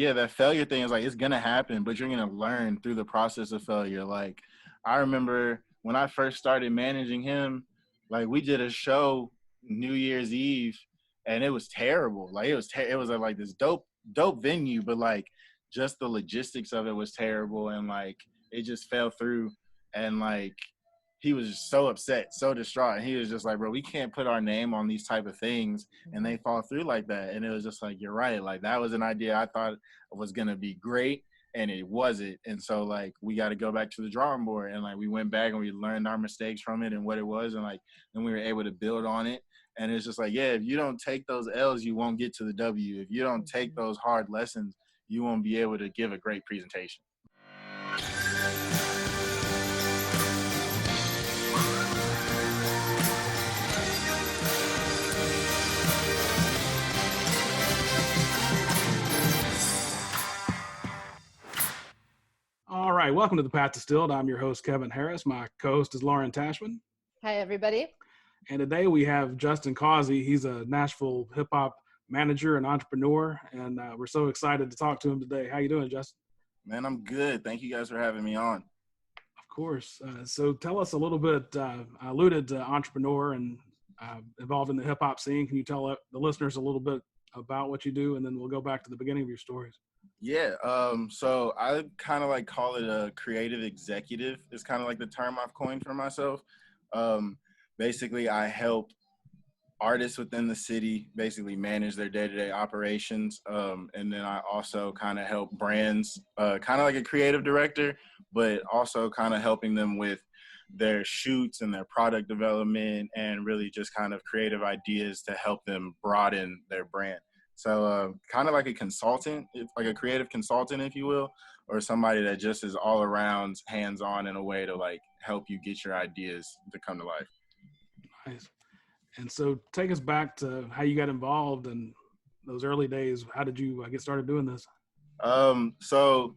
that failure thing is like, it's going to happen, but you're going to learn through the process of failure. Like, I remember when I first started managing him, like we did a show New Year's Eve and it was terrible. Like it was at like this dope venue, but like just the logistics of it was terrible. And like, it just fell through. And like, he was just so upset, so distraught. And he was just like, bro, we can't put our name on these type of things and they fall through like that. And it was just like, you're right. Like that was an idea I thought was going to be great and it wasn't. And so like, we got to go back to the drawing board. And like, we went back and we learned our mistakes from it and what it was. And like, then we were able to build on it. And it's just like, yeah, if you don't take those L's, you won't get to the W. If you don't take those hard lessons, you won't be able to give a great presentation. All right, welcome to The Path Distilled. I'm your host, Kevin Harris. My co-host is Lauren Tashman. Hi, everybody. And today we have Justin Causey. He's a Nashville hip-hop manager and entrepreneur, and we're so excited to talk to him today. How you doing, Justin? Man, I'm good. Thank you guys for having me on. Of course. So tell us a little bit, I alluded to entrepreneur and involved in the hip-hop scene. Can you tell the listeners a little bit about what you do, and then we'll go back to the beginning of your stories? Yeah, so I kind of like call it a creative executive. It's kind of like the term I've coined for myself. Basically, I help artists within the city basically manage their day-to-day operations. And then I also kind of help brands, kind of like a creative director, but also kind of helping them with their shoots and their product development and really just kind of creative ideas to help them broaden their brand. So kind of like a consultant, like a creative consultant, if you will, or somebody that just is all around hands-on in a way to like help you get your ideas to come to life. Nice. And so take us back to how you got involved in those early days. How did you get started doing this? So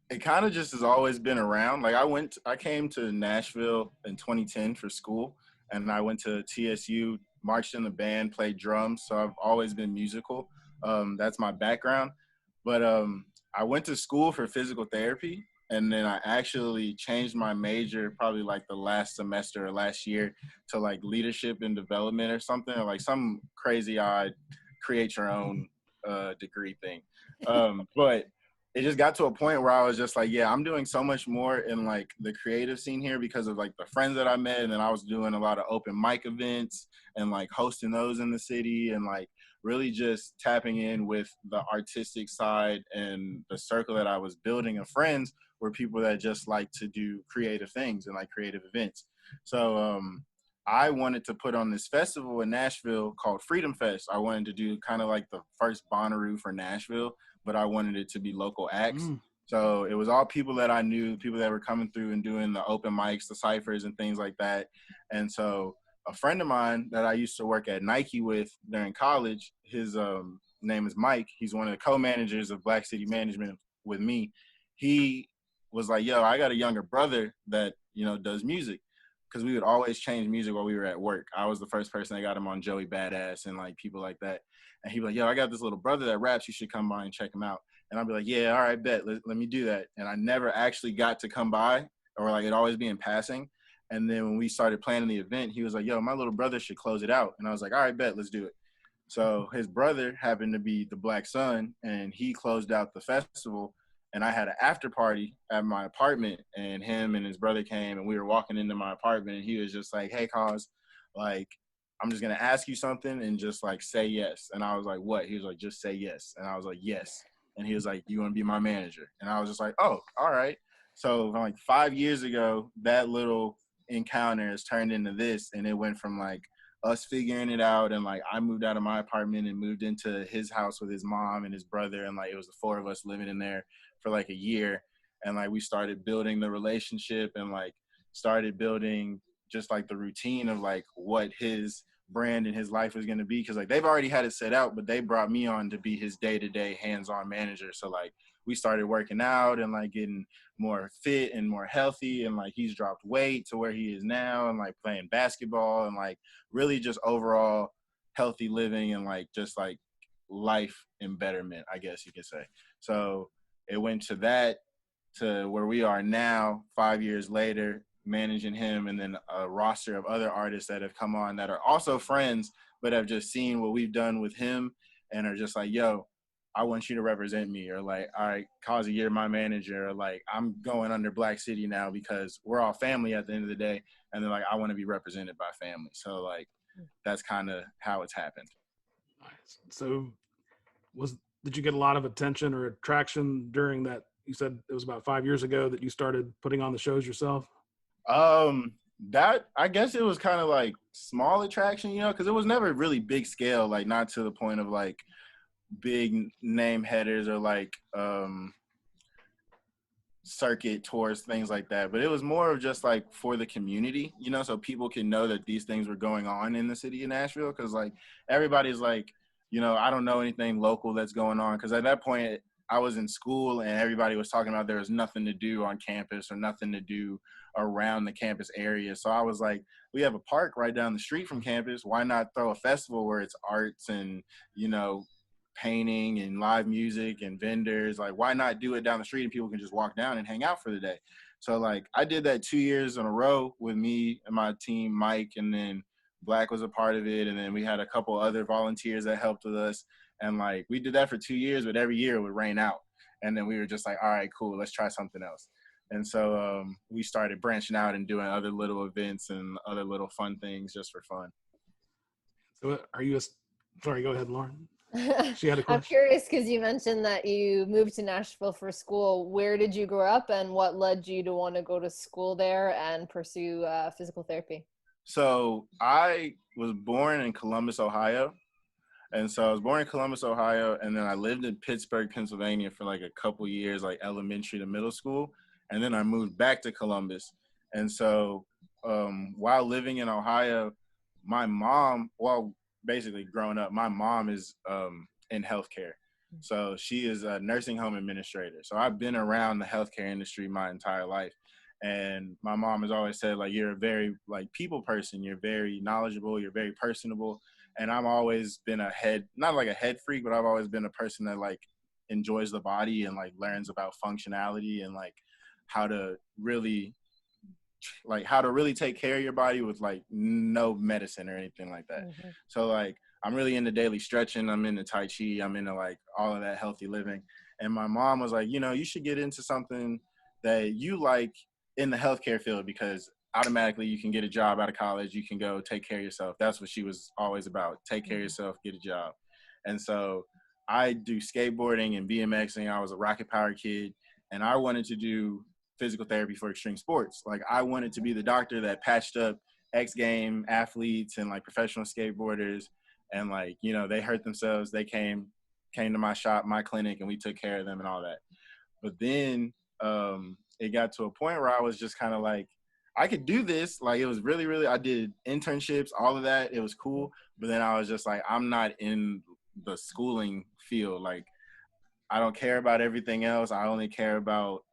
it kind of just has always been around. Like I came to Nashville in 2010 for school, and I went to TSU, marched in the band, played drums. So I've always been musical. That's my background. But I went to school for physical therapy, and then I actually changed my major probably like the last semester or last year to like leadership and development or something, or like some crazy odd create your own degree thing. But it just got to a point where I was just like, yeah, I'm doing so much more in like the creative scene here because of like the friends that I met. And then I was doing a lot of open mic events and like hosting those in the city and like really just tapping in with the artistic side, and the circle that I was building of friends were people that just like to do creative things and like creative events. So I wanted to put on this festival in Nashville called Freedom Fest. I wanted to do kind of like the first Bonnaroo for Nashville, but I wanted it to be local acts. So it was all people that I knew, people that were coming through and doing the open mics, the ciphers and things like that. And so a friend of mine that I used to work at Nike with during college, his name is Mike. He's one of the co-managers of Black City Management with me. He was like, yo, I got a younger brother that, does music. Because we would always change music while we were at work. I was the first person that got him on Joey Badass and like people like that. And he'd be like, yo, I got this little brother that raps. You should come by and check him out. And I'd be like, yeah, all right, bet. Let me do that. And I never actually got to come by, or like it'd always be in passing. And then when we started planning the event, he was like, yo, my little brother should close it out. And I was like, all right, bet, let's do it. So his brother happened to be the Black Sun, and he closed out the festival. And I had an after party at my apartment, and him and his brother came, and we were walking into my apartment, and he was just like, hey, Cause, like, I'm just going to ask you something and just like say yes. And I was like, what? He was like, just say yes. And I was like, yes. And he was like, you want to be my manager? And I was just like, oh, all right. So like 5 years ago, that little encounter has turned into this, and it went from like us figuring it out, and like I moved out of my apartment and moved into his house with his mom and his brother, and like it was the four of us living in there for like a year. And like we started building the relationship and like started building just like the routine of like what his brand and his life was going to be, because like they've already had it set out, but they brought me on to be his day-to-day hands-on manager. So like we started working out and like getting more fit and more healthy, and like he's dropped weight to where he is now, and like playing basketball, and like really just overall healthy living and like just like life and betterment, I guess you could say. So it went to that, to where we are now 5 years later, managing him, and then a roster of other artists that have come on that are also friends, but have just seen what we've done with him and are just like, yo, I want you to represent me, or like, all right, Causey, you're my manager, or like, I'm going under Black City now because we're all family at the end of the day. And they're like, I want to be represented by family. So like, that's kind of how it's happened. Nice. So did you get a lot of attention or attraction during that? You said it was about 5 years ago that you started putting on the shows yourself. That, I guess it was kind of like small attraction, you know, because it was never really big scale, like not to the point of like big name headers or like circuit tours, things like that. But it was more of just like for the community, you know, so people can know that these things were going on in the city of Nashville. Because like everybody's like, you know, I don't know anything local that's going on, because at that point I was in school and everybody was talking about there was nothing to do on campus or nothing to do around the campus area. So I was like, we have a park right down the street from campus. Why not throw a festival where it's arts and, you know, painting and live music and vendors? Like, why not do it down the street and people can just walk down and hang out for the day? So like I did that 2 years in a row with me and my team, Mike, and then Black was a part of it, and then we had a couple other volunteers that helped with us. And like we did that for 2 years, but every year it would rain out, and then we were just like, all right, cool, let's try something else. And so we started branching out and doing other little events and other little fun things just for fun. So are you sorry, go ahead, Lauren. She had a question. I'm curious because you mentioned that you moved to Nashville for school. Where did you grow up, and what led you to want to go to school there and pursue physical therapy? So I was born in Columbus, Ohio. And so I was born in Columbus, Ohio, and then I lived in Pittsburgh, Pennsylvania for like a couple years, like elementary to middle school. And then I moved back to Columbus. And so while living in Ohio, my mom, well, basically growing up, my mom is in healthcare. So she is a nursing home administrator. So I've been around the healthcare industry my entire life. And my mom has always said, like, you're a very like people person. You're very knowledgeable. You're very personable. And I've always been not like a head freak, but I've always been a person that like enjoys the body and like learns about functionality and like how to really take care of your body with like no medicine or anything like that. Mm-hmm. So like I'm really into daily stretching. I'm into Tai Chi. I'm into like all of that healthy living. And my mom was like, you know, you should get into something that you like in the healthcare field, because automatically you can get a job out of college. You can go take care of yourself. That's what she was always about. Take care of yourself, get a job. And so I do skateboarding and BMXing. I was a rocket power kid, and I wanted to do physical therapy for extreme sports. Like I wanted to be the doctor that patched up X game athletes and like professional skateboarders. And like, you know, they hurt themselves. They came to my shop, my clinic, and we took care of them and all that. But then it got to a point where I was just kind of like, I could do this. Like it was really, really, I did internships, all of that. It was cool. But then I was just like, I'm not in the schooling field. Like I don't care about everything else. I only care about,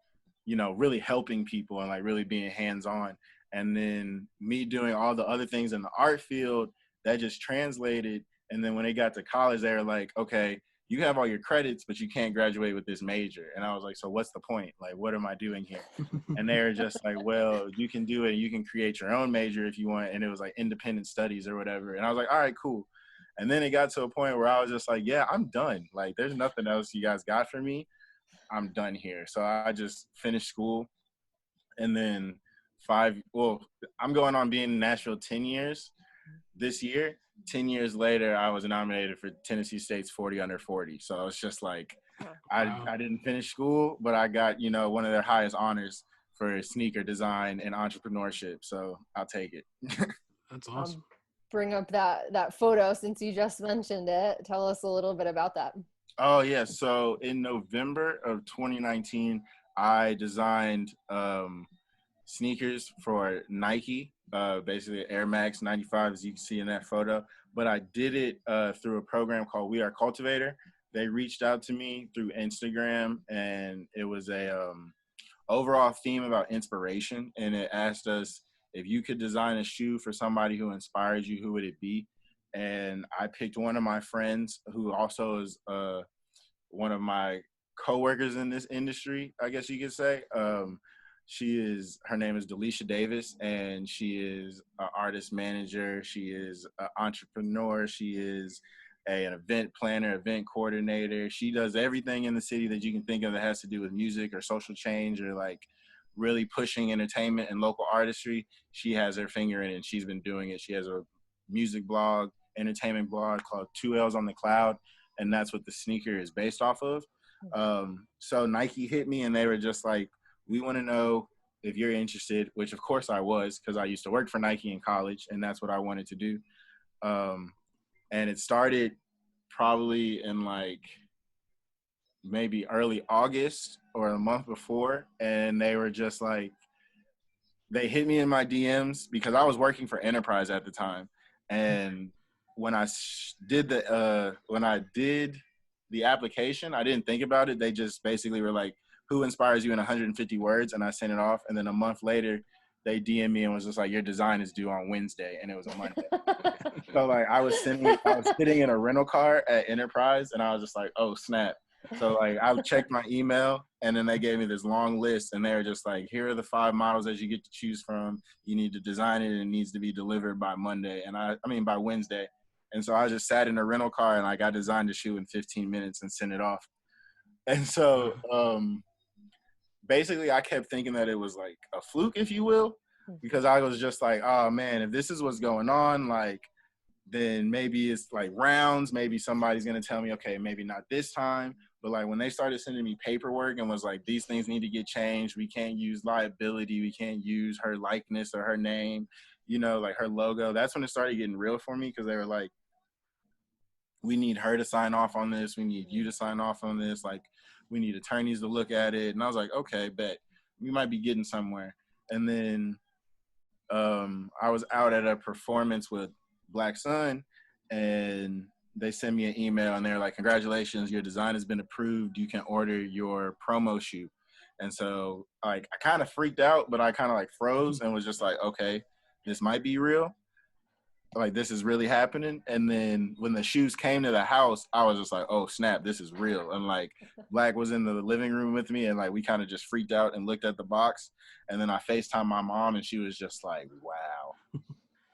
you know, really helping people and like really being hands-on. And then me doing all the other things in the art field, that just translated. And then when they got to college, they were like, okay, you have all your credits, but you can't graduate with this major. And I was like, so what's the point? Like, what am I doing here? And they were just like, well, you can do it. You can create your own major if you want. And it was like independent studies or whatever. And I was like, all right, cool. And then it got to a point where I was just like, yeah, I'm done. Like, there's nothing else you guys got for me. I'm done here. So I just finished school. And then I'm going on being in Nashville 10 years this year. 10 years later, I was nominated for Tennessee State's 40 under 40. So it's just like, I didn't finish school, but I got, you know, one of their highest honors for sneaker design and entrepreneurship. So I'll take it. That's awesome. Bring up that photo since you just mentioned it. Tell us a little bit about that. Oh, yeah. So in November of 2019, I designed sneakers for Nike, basically Air Max 95, as you can see in that photo. But I did it through a program called We Are Cultivator. They reached out to me through Instagram, and it was a overall theme about inspiration. And it asked us, if you could design a shoe for somebody who inspires you, who would it be? And I picked one of my friends who also is one of my coworkers in this industry, I guess you could say. Her name is Delisha Davis, and she is an artist manager. She is an entrepreneur. She is an event planner, event coordinator. She does everything in the city that you can think of that has to do with music or social change or like really pushing entertainment and local artistry. She has her finger in it, and she's been doing it. She has a music blog, entertainment blog called 2Ls on the Cloud, and that's what the sneaker is based off of. So Nike hit me, and they were just like, we want to know if you're interested, which of course I was, because I used to work for Nike in college, and that's what I wanted to do. And it started probably in like maybe early August or a month before, and they were just like, they hit me in my DMs because I was working for Enterprise at the time. And when I did the application, I didn't think about it. They just basically were like, who inspires you in 150 words? And I sent it off. And then a month later, they DM me and was just like, your design is due on Wednesday. And it was a Monday. So like I was sitting in a rental car at Enterprise, and I was just like, oh snap. So like I checked my email, and then they gave me this long list, and they were just like, here are the 5 models that you get to choose from. You need to design it, and it needs to be delivered by Monday. And by Wednesday. And so I just sat in a rental car, and like I designed the shoe in 15 minutes and sent it off. And so basically I kept thinking that it was like a fluke, if you will, because I was just like, oh man, if this is what's going on, like, then maybe it's like rounds. Maybe somebody's going to tell me, okay, maybe not this time. But like when they started sending me paperwork and was like, these things need to get changed. We can't use liability. We can't use her likeness or her name, like her logo. That's when it started getting real for me, because they were like, we need her to sign off on this. We need you to sign off on this. Like, we need attorneys to look at it. And I was like, okay, bet. We might be getting somewhere. And then I was out at a performance with Black Sun, and they sent me an email, and they're like, congratulations, your design has been approved. You can order your promo shoe. And so like I kind of freaked out, but I kind of like froze and was just like, okay, this might be real. Like, this is really happening. And then when the shoes came to the house, I was just like, oh snap, this is real. And like Black was in the living room with me, and like we kind of just freaked out and looked at the box. And then I FaceTimed my mom, and she was just like, wow.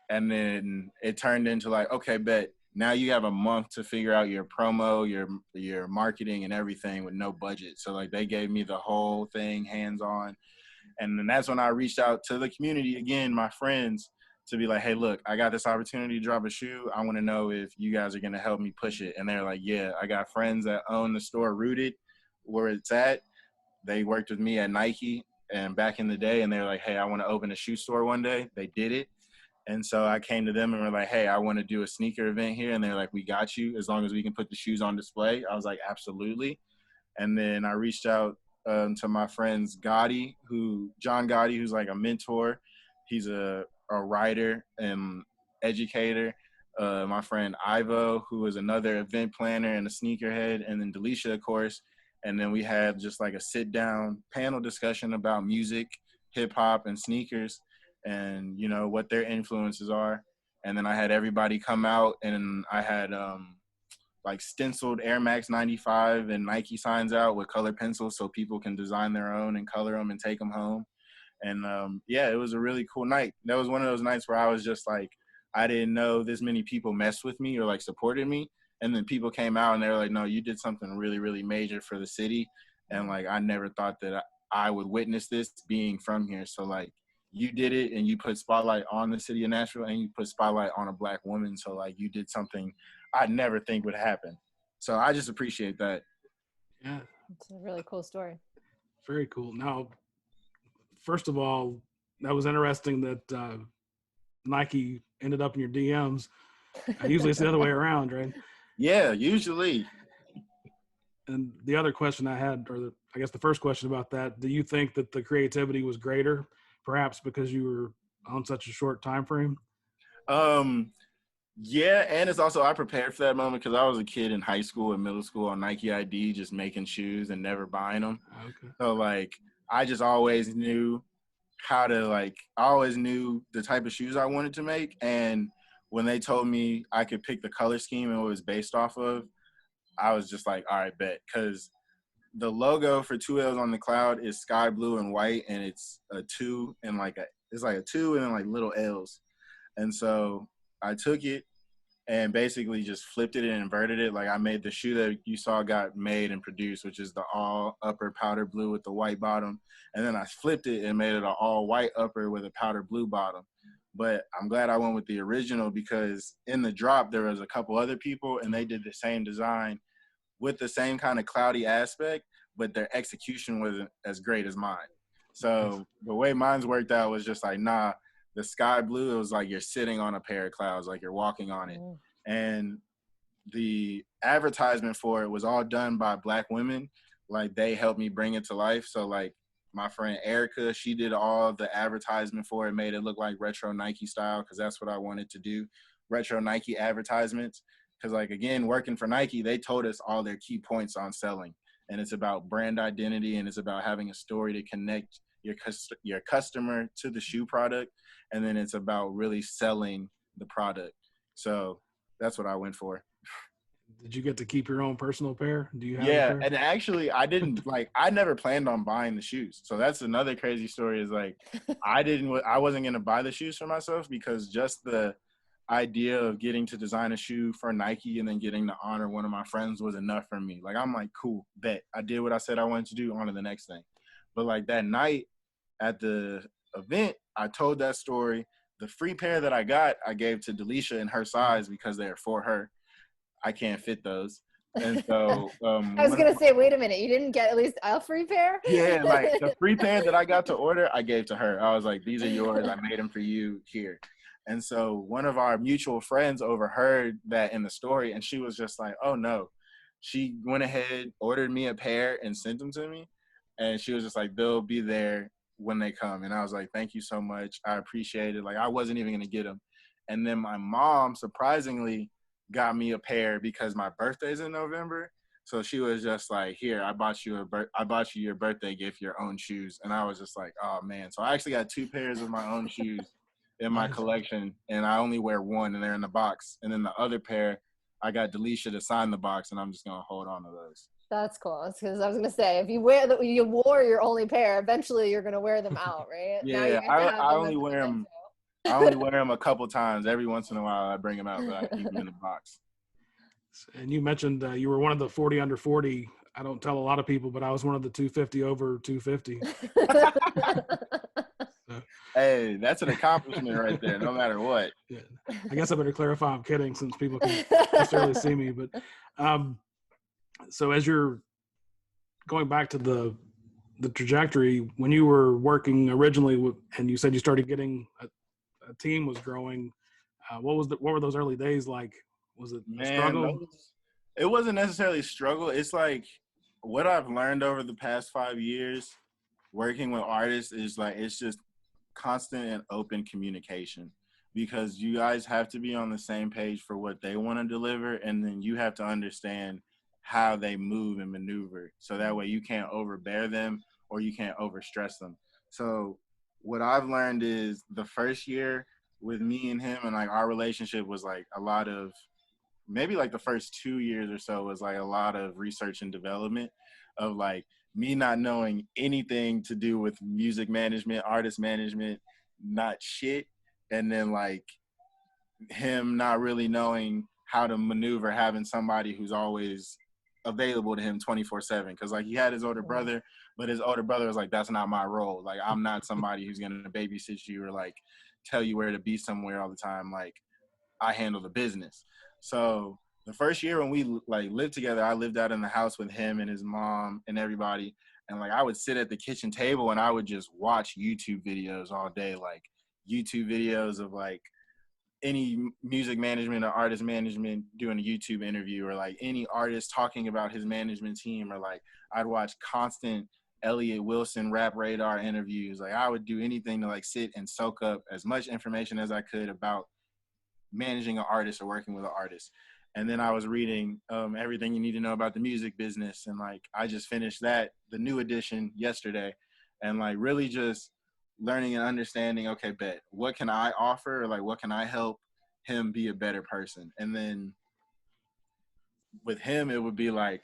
And then it turned into like, okay, bet, now you have a month to figure out your promo, your marketing and everything with no budget. So like they gave me the whole thing hands-on. And then that's when I reached out to the community again, my friends, to be like, hey, look, I got this opportunity to drop a shoe. I want to know if you guys are going to help me push it. And they're like, yeah, I got friends that own the store Rooted, where it's at. They worked with me at Nike and back in the day, and they were like, hey, I want to open a shoe store one day. They did it. And so I came to them and were like, hey, I want to do a sneaker event here. And they're like, we got you, as long as we can put the shoes on display. I was like, absolutely. And then I reached out to my friends John Gotti, who's like a mentor. He's a writer and educator. My friend Ivo, who is another event planner and a sneakerhead. And then Delisha, of course. And then we had just like a sit-down panel discussion about music, hip-hop, and sneakers, and what their influences are. And then I had everybody come out, and I had like stenciled Air Max 95 and Nike signs out with colored pencils, so people can design their own and color them and take them home. And it was a really cool night. That was one of those nights where I was just like, I didn't know this many people messed with me or like supported me. And then people came out and they were like, no, you did something really, really major for the city. And like, I never thought that I would witness this being from here. So like, you did it, and you put spotlight on the city of Nashville, and you put spotlight on a Black woman. So like, you did something I'd never think would happen. So I just appreciate that. Yeah. It's a really cool story. Very cool. Now, first of all, that was interesting that Nike ended up in your DMs. Usually it's the other way around, right? Yeah, usually. And the other question I had, I guess the first question about that, do you think that the creativity was greater, perhaps because you were on such a short time frame? Yeah, and it's also, I prepared for that moment because I was a kid in high school and middle school on Nike ID, just making shoes and never buying them. Okay. So like, I just always knew I always knew the type of shoes I wanted to make. And when they told me I could pick the color scheme and what it was based off of, I was just like, all right, bet. Because the logo for 2Ls on the cloud is sky blue and white, and it's a 2 and it's like a 2 and then like little L's. And so I took it and basically just flipped it and inverted it. Like I made the shoe that you saw got made and produced, which is the all upper powder blue with the white bottom. And then I flipped it and made it an all white upper with a powder blue bottom. But I'm glad I went with the original because in the drop, there was a couple other people and they did the same design with the same kind of cloudy aspect, but their execution wasn't as great as mine. So the way mine's worked out was just like, nah, the sky blue, it was like you're sitting on a pair of clouds, like you're walking on it. And the advertisement for it was all done by Black women. Like they helped me bring it to life. So like my friend Erica, she did all of the advertisement for it, made it look like retro Nike style because that's what I wanted to do, retro Nike advertisements. Because like, again, working for Nike, they told us all their key points on selling. And it's about brand identity and it's about having a story to connect your customer to the shoe product. And then it's about really selling the product. So that's what I went for. Did you get to keep your own personal pair? Do you have a Yeah, pair? and actually I didn't I never planned on buying the shoes. So that's another crazy story is like I wasn't going to buy the shoes for myself because just the idea of getting to design a shoe for Nike and then getting to honor one of my friends was enough for me. Like I'm like, cool, bet. I did what I said I wanted to do, on to the next thing. But like that night at the event, I told that story. The free pair that I got, I gave to Delisha in her size because they're for her. I can't fit those. And so I was gonna say, wait a minute, you didn't get at least a free pair? yeah, like the free pair that I got to order, I gave to her. I was like, these are yours. I made them for you here. And so one of our mutual friends overheard that in the story, and she was just like, oh no. She went ahead, ordered me a pair and sent them to me. And she was just like, they'll be there when they come. And I was like, thank you so much. I appreciate it. Like I wasn't even going to get them. And then my mom surprisingly got me a pair because my birthday's in November. So she was just like, here, I bought you your birthday gift, your own shoes. And I was just like, oh man. So I actually got 2 pairs of my own shoes in my collection, and I only wear one, and they're in the box. And then the other pair, I got Delisha to sign the box, and I'm just gonna hold on to those. That's cool. Because I was gonna say, if you wore your only pair, eventually you're gonna wear them out, right? Yeah, now you I only wear them. I only wear them a couple times. Every once in a while, I bring them out, but I keep them in the box. And you mentioned you were one of the 40 under 40. I don't tell a lot of people, but I was one of the 250 over 250. Hey, that's an accomplishment right there, no matter what. Yeah. I guess I better clarify I'm kidding since people can't necessarily see me. But so as you're going back to the trajectory, when you were working originally and you said you started getting a team was growing, what were those early days like? Was it a struggle? It wasn't necessarily a struggle. It's like what I've learned over the past 5 years working with artists is like it's just constant and open communication, because you guys have to be on the same page for what they want to deliver, and then you have to understand how they move and maneuver, so that way you can't overbear them or you can't overstress them. So what I've learned is the first year with me and him, and like our relationship was like a lot of, maybe like the first 2 years or so was like a lot of research and development of like me not knowing anything to do with music management, artist management, not shit. And then like him not really knowing how to maneuver, having somebody who's always available to him 24/7. Cause like he had his older brother, but his older brother was like, that's not my role. Like I'm not somebody who's going to babysit you or like tell you where to be somewhere all the time. Like I handle the business. So the first year when we like lived together, I lived out in the house with him and his mom and everybody. And like I would sit at the kitchen table and I would just watch YouTube videos all day, like YouTube videos of like any music management or artist management doing a YouTube interview, or like any artist talking about his management team, or like I'd watch constant Elliott Wilson Rap Radar interviews. Like I would do anything to like sit and soak up as much information as I could about managing an artist or working with an artist. And then I was reading Everything You Need to Know About the Music Business. And like, I just finished that, the new edition yesterday, and like really just learning and understanding, okay, bet, what can I offer? Or like, what can I help him be a better person? And then with him, it would be like,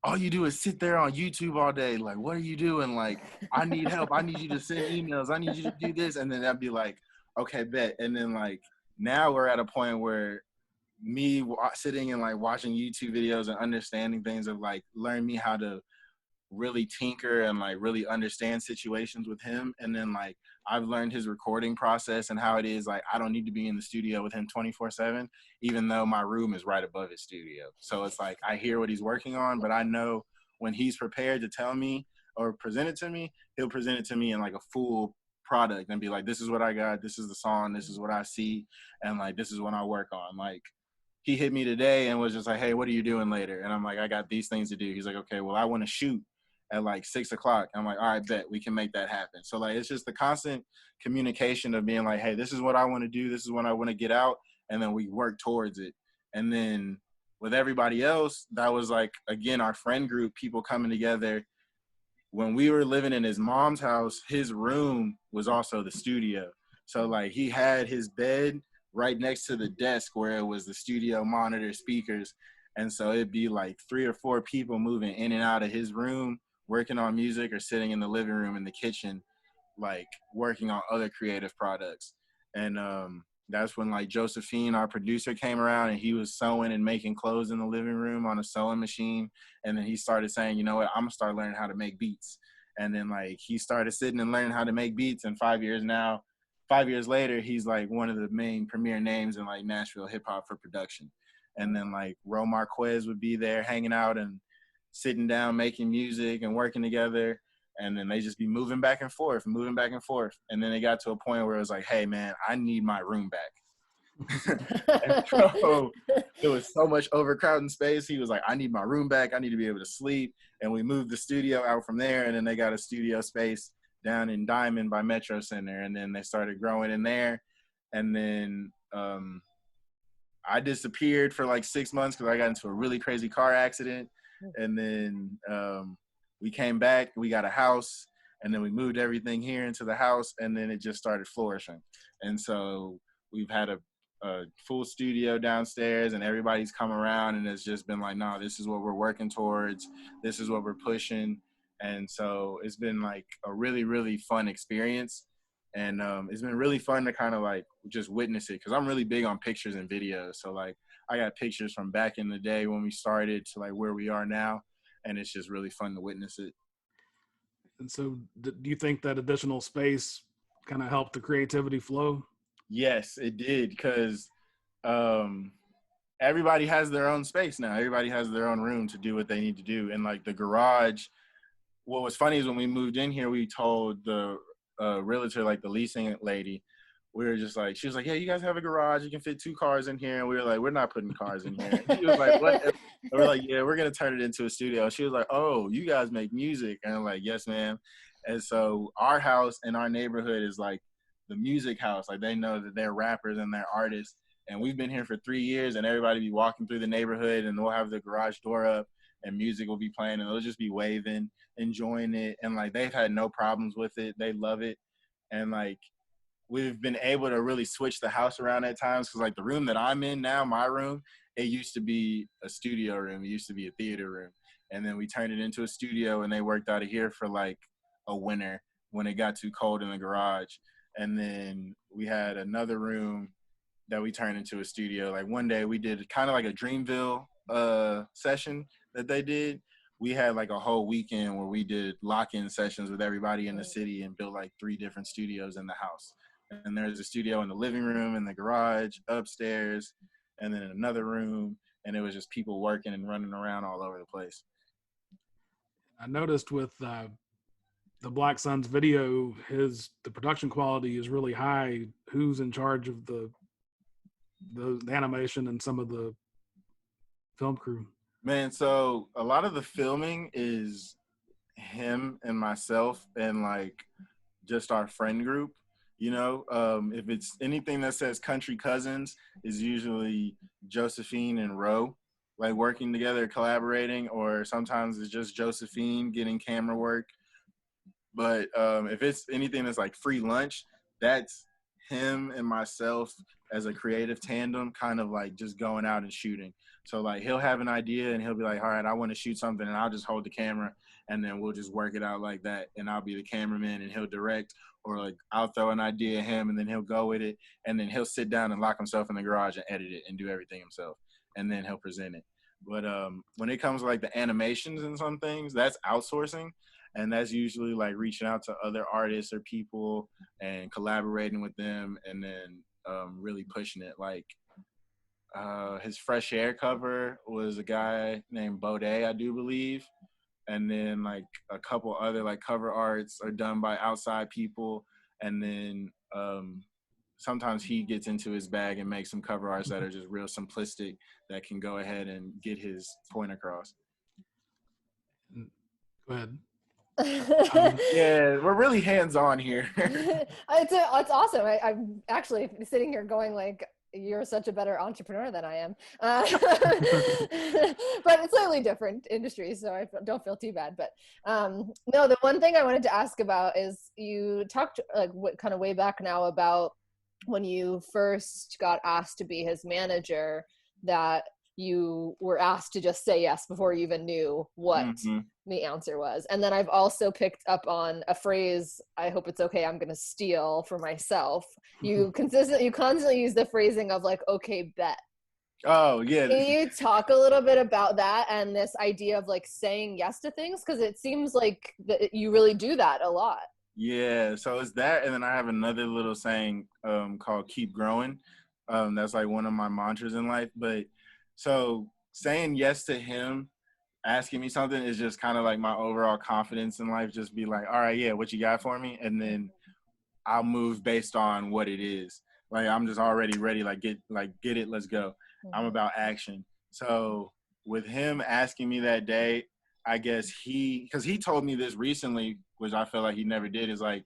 all you do is sit there on YouTube all day. Like, what are you doing? Like, I need help. I need you to send emails. I need you to do this. And then I'd be like, okay, bet. And then like, now we're at a point where me sitting and like watching YouTube videos and understanding things have like learned me how to really tinker and like really understand situations with him. And then like I've learned his recording process and how it is like I don't need to be in the studio with him 24/7, even though my room is right above his studio. So it's like I hear what he's working on, but I know when he's prepared to tell me or present it to me, he'll present it to me in like a full product and be like, this is what I got, this is the song, this is what I see, and like this is what I work on. Like he hit me today and was just like, hey, what are you doing later? And I'm like, I got these things to do. He's like, okay, well, I want to shoot at like 6 o'clock. I'm like, all right, bet we can make that happen. So like, it's just the constant communication of being like, hey, this is what I want to do. This is what I want to get out. And then we work towards it. And then with everybody else, that was like, again, our friend group, people coming together. When we were living in his mom's house, his room was also the studio. So like he had his bed right next to the desk where it was the studio monitor speakers. And so it'd be like 3 or 4 people moving in and out of his room, working on music or sitting in the living room in the kitchen, like working on other creative products. And that's when like Josephine, our producer, came around and he was sewing and making clothes in the living room on a sewing machine. And then he started saying, you know what, I'm gonna start learning how to make beats. And then like he started sitting and learning how to make beats. And 5 years later, he's like one of the main premier names in like Nashville hip hop for production. And then like Ro Marquez would be there hanging out and sitting down, making music and working together. And then they just be moving back and forth. And then they got to a point where it was like, hey man, I need my room back. And so there was so much overcrowding space. He was like, I need my room back. I need to be able to sleep. And we moved the studio out from there. And then they got a studio space down in Diamond by Metro Center. And then they started growing in there. And then I disappeared for like 6 months because I got into a really crazy car accident. And then we came back, we got a house, and then we moved everything here into the house, and then it just started flourishing. And so we've had a full studio downstairs, and everybody's come around, and it's just been like, no, this is what we're working towards. This is what we're pushing. And so it's been like a really, really fun experience. And it's been really fun to kind of like just witness it because I'm really big on pictures and videos. So like I got pictures from back in the day when we started to like where we are now. And it's just really fun to witness it. And so do you think that additional space kind of helped the creativity flow? Yes, it did. Because everybody has their own space now. Everybody has their own room to do what they need to do. And like the garage, what was funny is when we moved in here, we told the realtor, like the leasing lady, we were just like, she was like, yeah, you guys have a garage, you can fit 2 cars in here. And we were like, we're not putting cars in here. And she was like, what? And we're like, yeah, we're gonna turn it into a studio. She was like, oh, you guys make music? And I'm like, yes, ma'am. And so our house in our neighborhood is like the music house. Like they know that they're rappers and they're artists. And we've been here for 3 years, and everybody be walking through the neighborhood, and they'll have the garage door up, and music will be playing, and they'll just be waving, enjoying it. And like they've had no problems with it. They love it. And like we've been able to really switch the house around at times because like the room that I'm in now, my room, it used to be a studio room. It used to be a theater room. And then we turned it into a studio, and they worked out of here for like a winter when it got too cold in the garage. And then we had another room that we turned into a studio. Like one day we did kind of like a Dreamville session that they did. We had like a whole weekend where we did lock-in sessions with everybody in the city and built like 3 different studios in the house. And there's a studio in the living room, in the garage, upstairs, and then in another room. And it was just people working and running around all over the place. I noticed with the Black Suns video, the production quality is really high. Who's in charge of the animation and some of the film crew? Man, so a lot of the filming is him and myself and like just our friend group. You know, if it's anything that says Country Cousins, is usually Josephine and Ro, like working together, collaborating, or sometimes it's just Josephine getting camera work. But if it's anything that's like free lunch, that's him and myself as a creative tandem, kind of like just going out and shooting. So like he'll have an idea and he'll be like, all right, I want to shoot something, and I'll just hold the camera and then we'll just work it out like that. And I'll be the cameraman and he'll direct, or like I'll throw an idea at him and then he'll go with it, and then he'll sit down and lock himself in the garage and edit it and do everything himself, and then he'll present it. But when it comes to like the animations and some things, that's outsourcing. And that's usually like reaching out to other artists or people and collaborating with them, and then really pushing it. Like his Fresh Air cover was a guy named Baudet, I do believe. And then like a couple other like cover arts are done by outside people. And then sometimes he gets into his bag and makes some cover arts that are just real simplistic that can go ahead and get his point across. Go ahead. Yeah, we're really hands-on here. It's awesome. I'm actually sitting here going like, you're such a better entrepreneur than I am. But it's slightly different industries, so I don't feel too bad. But no, the one thing I wanted to ask about is you talked like kind of way back now about when you first got asked to be his manager, that you were asked to just say yes before you even knew what the answer was. And then I've also picked up on a phrase, I hope it's okay, I'm going to steal for myself. You constantly use the phrasing of like, okay, bet. Oh, yeah. Can you talk a little bit about that and this idea of like saying yes to things? Because it seems like that you really do that a lot. Yeah, so it's that, and then I have another little saying called keep growing. That's like one of my mantras in life. But so saying yes to him asking me something is just kind of like my overall confidence in life. Just be like, all right, yeah, what you got for me? And then I'll move based on what it is. Like I'm just already ready, like get it, let's go. I'm about action. So with him asking me that day, I guess because he told me this recently, which I feel like he never did, is like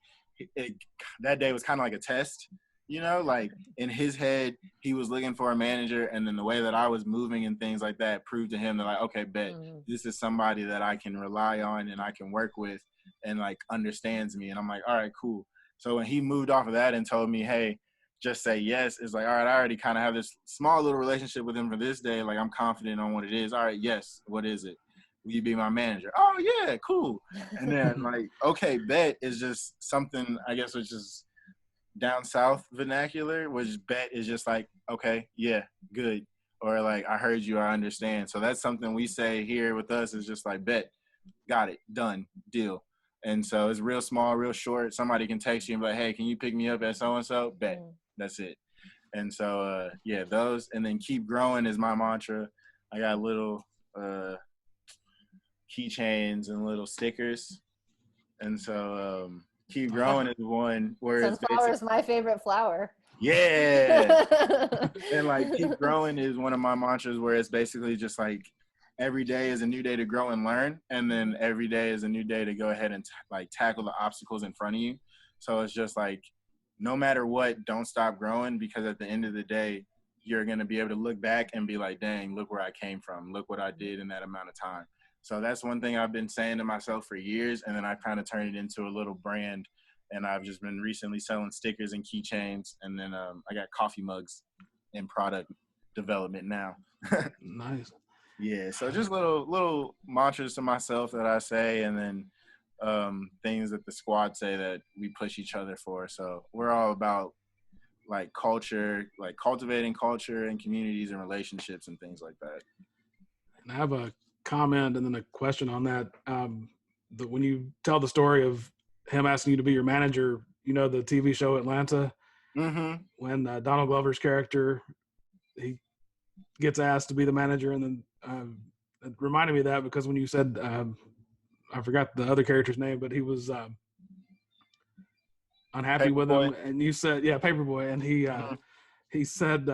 that day was kind of like a test. You know, like in his head, he was looking for a manager, and then the way that I was moving and things like that proved to him that like, okay, bet this is somebody that I can rely on and I can work with and like understands me. And I'm like, all right, cool. So when he moved off of that and told me, hey, just say yes, it's like, all right, I already kind of have this small little relationship with him for this day. Like I'm confident on what it is. All right, yes, what is it? Will you be my manager? Oh yeah, cool. And then like, okay, bet is just something, I guess, which is down south vernacular, which bet is just like, okay, yeah, good. Or like, I heard you, I understand. So that's something we say here with us is just like, bet, got it, done, deal. And so it's real small, real short. Somebody can text you and be like, hey, can you pick me up at so-and-so? Bet, that's it. And so, yeah, those, and then keep growing is my mantra. I got little keychains and little stickers. And so, keep growing is one where sunflower is my favorite flower. Yeah. And like keep growing is one of my mantras where it's basically just like every day is a new day to grow and learn, and then every day is a new day to go ahead and like tackle the obstacles in front of you. So it's just like no matter what, don't stop growing, because at the end of the day you're going to be able to look back and be like, dang, look where I came from, look what I did in that amount of time. So that's one thing I've been saying to myself for years, and then I kind of turned it into a little brand, and I've just been recently selling stickers and keychains, and then I got coffee mugs in product development now. Nice. Yeah, so just little mantras to myself that I say, and then things that the squad say that we push each other for. So we're all about like culture, like cultivating culture and communities and relationships and things like that. And I have a comment and then a question on that. When you tell the story of him asking you to be your manager, you know, the TV show Atlanta, when Donald Glover's character, he gets asked to be the manager, and then it reminded me of that because when you said, I forgot the other character's name, but he was unhappy with him, and you said, yeah, Paperboy, and he said,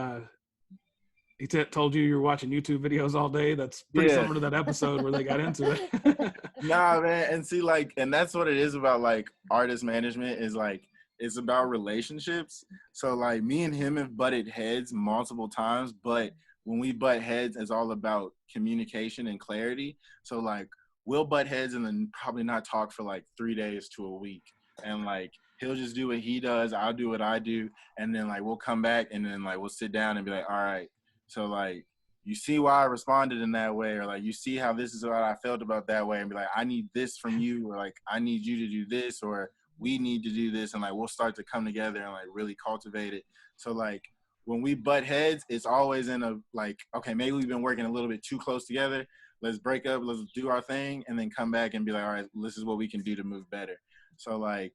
he told you were watching YouTube videos all day. That's pretty similar to that episode where they got into it. Nah, man. And see, like, and that's what it is about, like, artist management is, like, it's about relationships. So, like, me and him have butted heads multiple times, but when we butt heads, it's all about communication and clarity. So, like, we'll butt heads and then probably not talk for, like, 3 days to a week. and like he'll just do what he does, I'll do what I do, and then like we'll come back and then like we'll sit down and be like, all right, so like you see why I responded in that way, or like you see how this is what I felt about that way, and be like, I need this from you, or like I need you to do this, or we need to do this, and like we'll start to come together and like really cultivate it. So like when we butt heads, it's always in a like, okay, maybe we've been working a little bit too close together. Let's break up, let's do our thing, and then come back and be like, all right, this is what we can do to move better. So like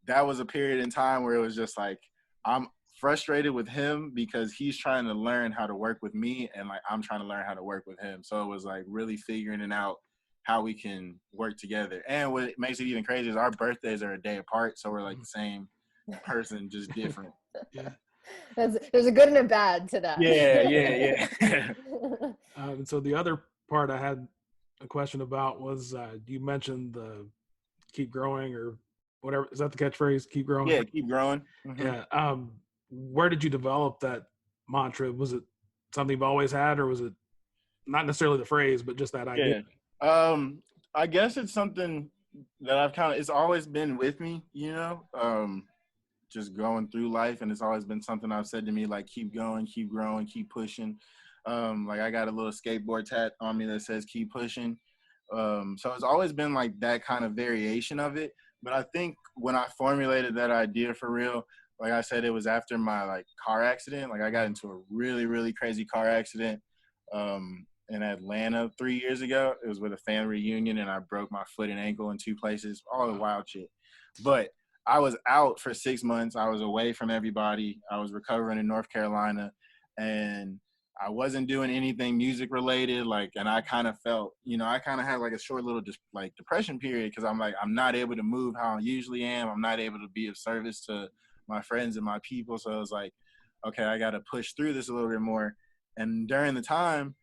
that was a period in time where it was just like I'm frustrated with him because he's trying to learn how to work with me, and like I'm trying to learn how to work with him. So it was like really figuring it out how we can work together. And what makes it even crazier is our birthdays are a day apart, so we're like the same person, just different. Yeah. There's a good and a bad to that. Yeah. And so the other part I had a question about was you mentioned the keep growing or whatever. Is that the catchphrase? Keep growing? Yeah, keep growing. Mm-hmm. Yeah. Where did you develop that mantra? Was it something you've always had, or was it not necessarily the phrase, but just that idea? Yeah. I guess it's something that it's always been with me, you know, just going through life. And it's always been something I've said to me, like, keep going, keep growing, keep pushing. Like I got a little skateboard tat on me that says keep pushing. So it's always been like that kind of variation of it. But I think when I formulated that idea for real, like I said, it was after my like car accident. Like I got into a really, really crazy car accident in Atlanta 3 years ago. It was with a family reunion, and I broke my foot and ankle in 2 places, all the wild shit. But I was out for 6 months. I was away from everybody. I was recovering in North Carolina, and I wasn't doing anything music related. Like, and I kind of felt, you know, I kind of had like a short little like depression period, because I'm like, I'm not able to move how I usually am. I'm not able to be of service to my friends and my people. So I was like, okay, I got to push through this a little bit more. And during the time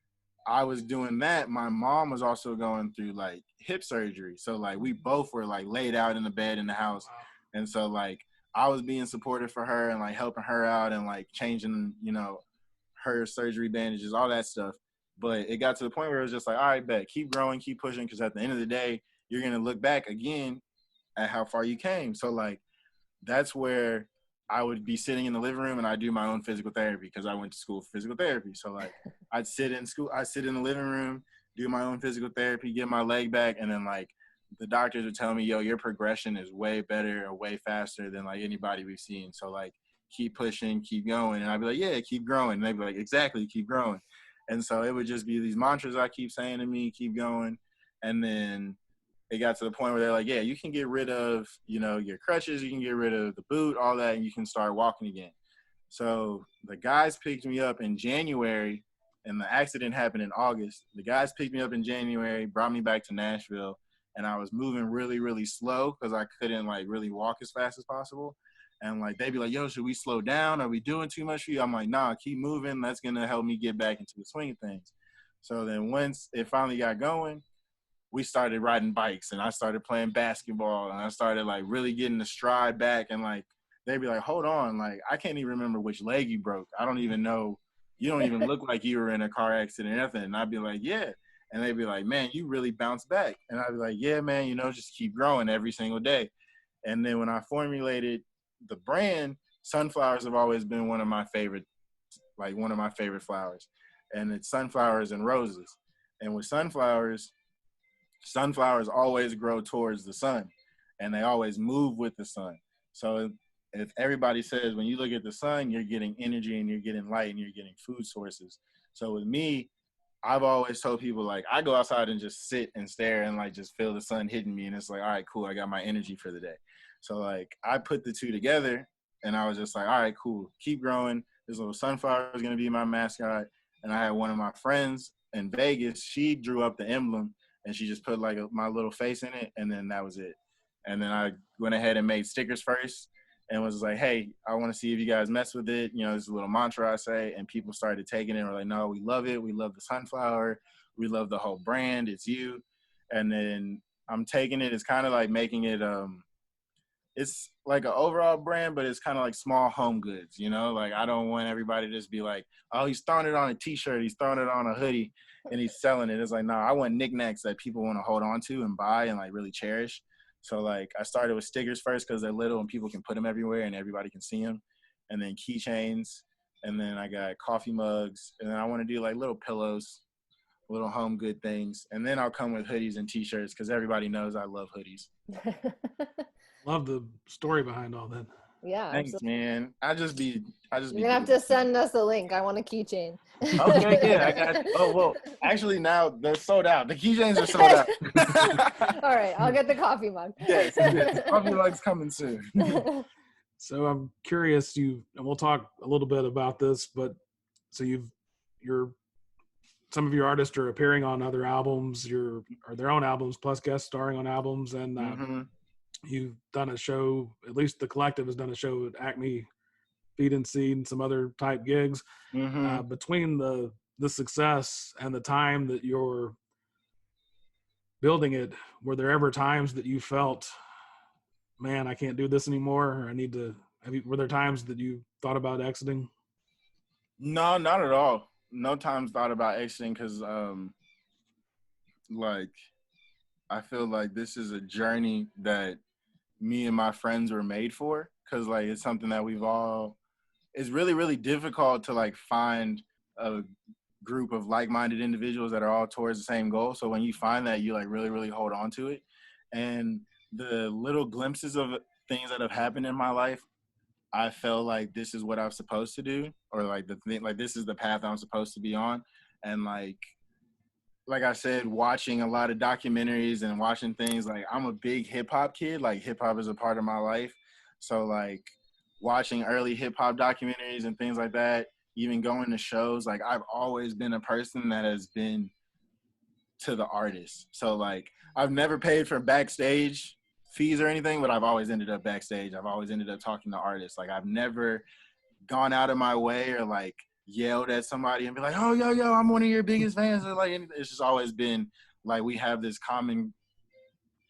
I was doing that, my mom was also going through like hip surgery. So like we both were like laid out in the bed in the house. And so like I was being supportive for her and like helping her out and like changing, you know, her surgery bandages, all that stuff. But it got to the point where it was just like, all right, bet, keep growing, keep pushing, because at the end of the day, you're going to look back again at how far you came. So like that's where I would be sitting in the living room and I do my own physical therapy, because I went to school for physical therapy. So like I'd sit in the living room, do my own physical therapy, get my leg back. And then like the doctors would tell me, yo, your progression is way better or way faster than like anybody we've seen. So like keep pushing, keep going. And I'd be like, yeah, keep growing. And they'd be like, exactly, keep growing. And so it would just be these mantras I keep saying to me, keep going. And then it got to the point where they're like, yeah, you can get rid of, you know, your crutches, you can get rid of the boot, all that, and you can start walking again. So the guys picked me up in January, and the accident happened in August. The guys picked me up in January, brought me back to Nashville, and I was moving really, really slow because I couldn't like really walk as fast as possible. And like they'd be like, yo, should we slow down? Are we doing too much for you? I'm like, nah, keep moving. That's gonna help me get back into the swing of things. So then once it finally got going, we started riding bikes, and I started playing basketball, and I started like really getting the stride back. And like they'd be like, hold on, like I can't even remember which leg you broke. I don't even know. You don't even look like you were in a car accident or nothing. And I'd be like, yeah. And they'd be like, man, you really bounced back. And I'd be like, yeah, man, you know, just keep growing every single day. And then when I formulated the brand, sunflowers have always been one of my favorite flowers. And it's sunflowers and roses. And with sunflowers always grow towards the sun, and they always move with the sun. So if everybody says when you look at the sun, you're getting energy and you're getting light and you're getting food sources. So with me, I've always told people, like, I go outside and just sit and stare and like just feel the sun hitting me, and it's like, all right, cool, I got my energy for the day. So like I put the two together, and I was just like, all right, cool, keep growing. This little sunflower is going to be my mascot. And I had one of my friends in Vegas, she drew up the emblem, and she just put like my little face in it, and then that was it. And then I went ahead and made stickers first, and was like, hey, I want to see if you guys mess with it. You know, this is a little mantra I say, and people started taking it and were like, no, we love it. We love the sunflower. We love the whole brand. It's you. And then I'm taking it. It's kind of like making it, it's like an overall brand, but it's kind of like small home goods, you know? Like I don't want everybody to just be like, oh, he's throwing it on a t-shirt, he's throwing it on a hoodie, and he's selling it. It's like, no, I want knickknacks that people want to hold on to and buy and like really cherish. So like I started with stickers first because they're little and people can put them everywhere and everybody can see them. And then keychains. And then I got coffee mugs. And then I want to do like little pillows, little home good things. And then I'll come with hoodies and t-shirts because everybody knows I love hoodies. Love the story behind all that. Yeah, Thanks, absolutely. man. I just be You're gonna have to send us a link. I want a keychain. Okay, yeah, I got you. Oh, well, actually now they're sold out. The keychains are sold out. All right, I'll get the coffee mug. Yes, coffee mug's coming soon. So I'm curious, and we'll talk a little bit about this, but so some of your artists are appearing on other albums, or their own albums, plus guest starring on albums, and you've done a show, at least the collective has done a show at Acme Feed and Seed and some other type gigs. Between the success and the time that you're building it, were there ever times that you felt, man, I can't do this anymore, or were there times that you thought about exiting? No, not at all. No times thought about exiting because like I feel like this is a journey that me and my friends were made for, because like it's something that it's really, really difficult to like find a group of like-minded individuals that are all towards the same goal. So when you find that, you like really, really hold on to it. And the little glimpses of things that have happened in my life, I felt like this is what I'm supposed to do, or like this is the path I'm supposed to be on. And like I said, watching a lot of documentaries and watching things, like I'm a big hip hop kid, like hip hop is a part of my life. So like watching early hip hop documentaries and things like that, even going to shows, like I've always been a person that has been to the artist. So like I've never paid for backstage fees or anything, but I've always ended up backstage. I've always ended up talking to artists. Like I've never gone out of my way or like yelled at somebody and be like, oh, yo, I'm one of your biggest fans. Or like, it's just always been like, we have this common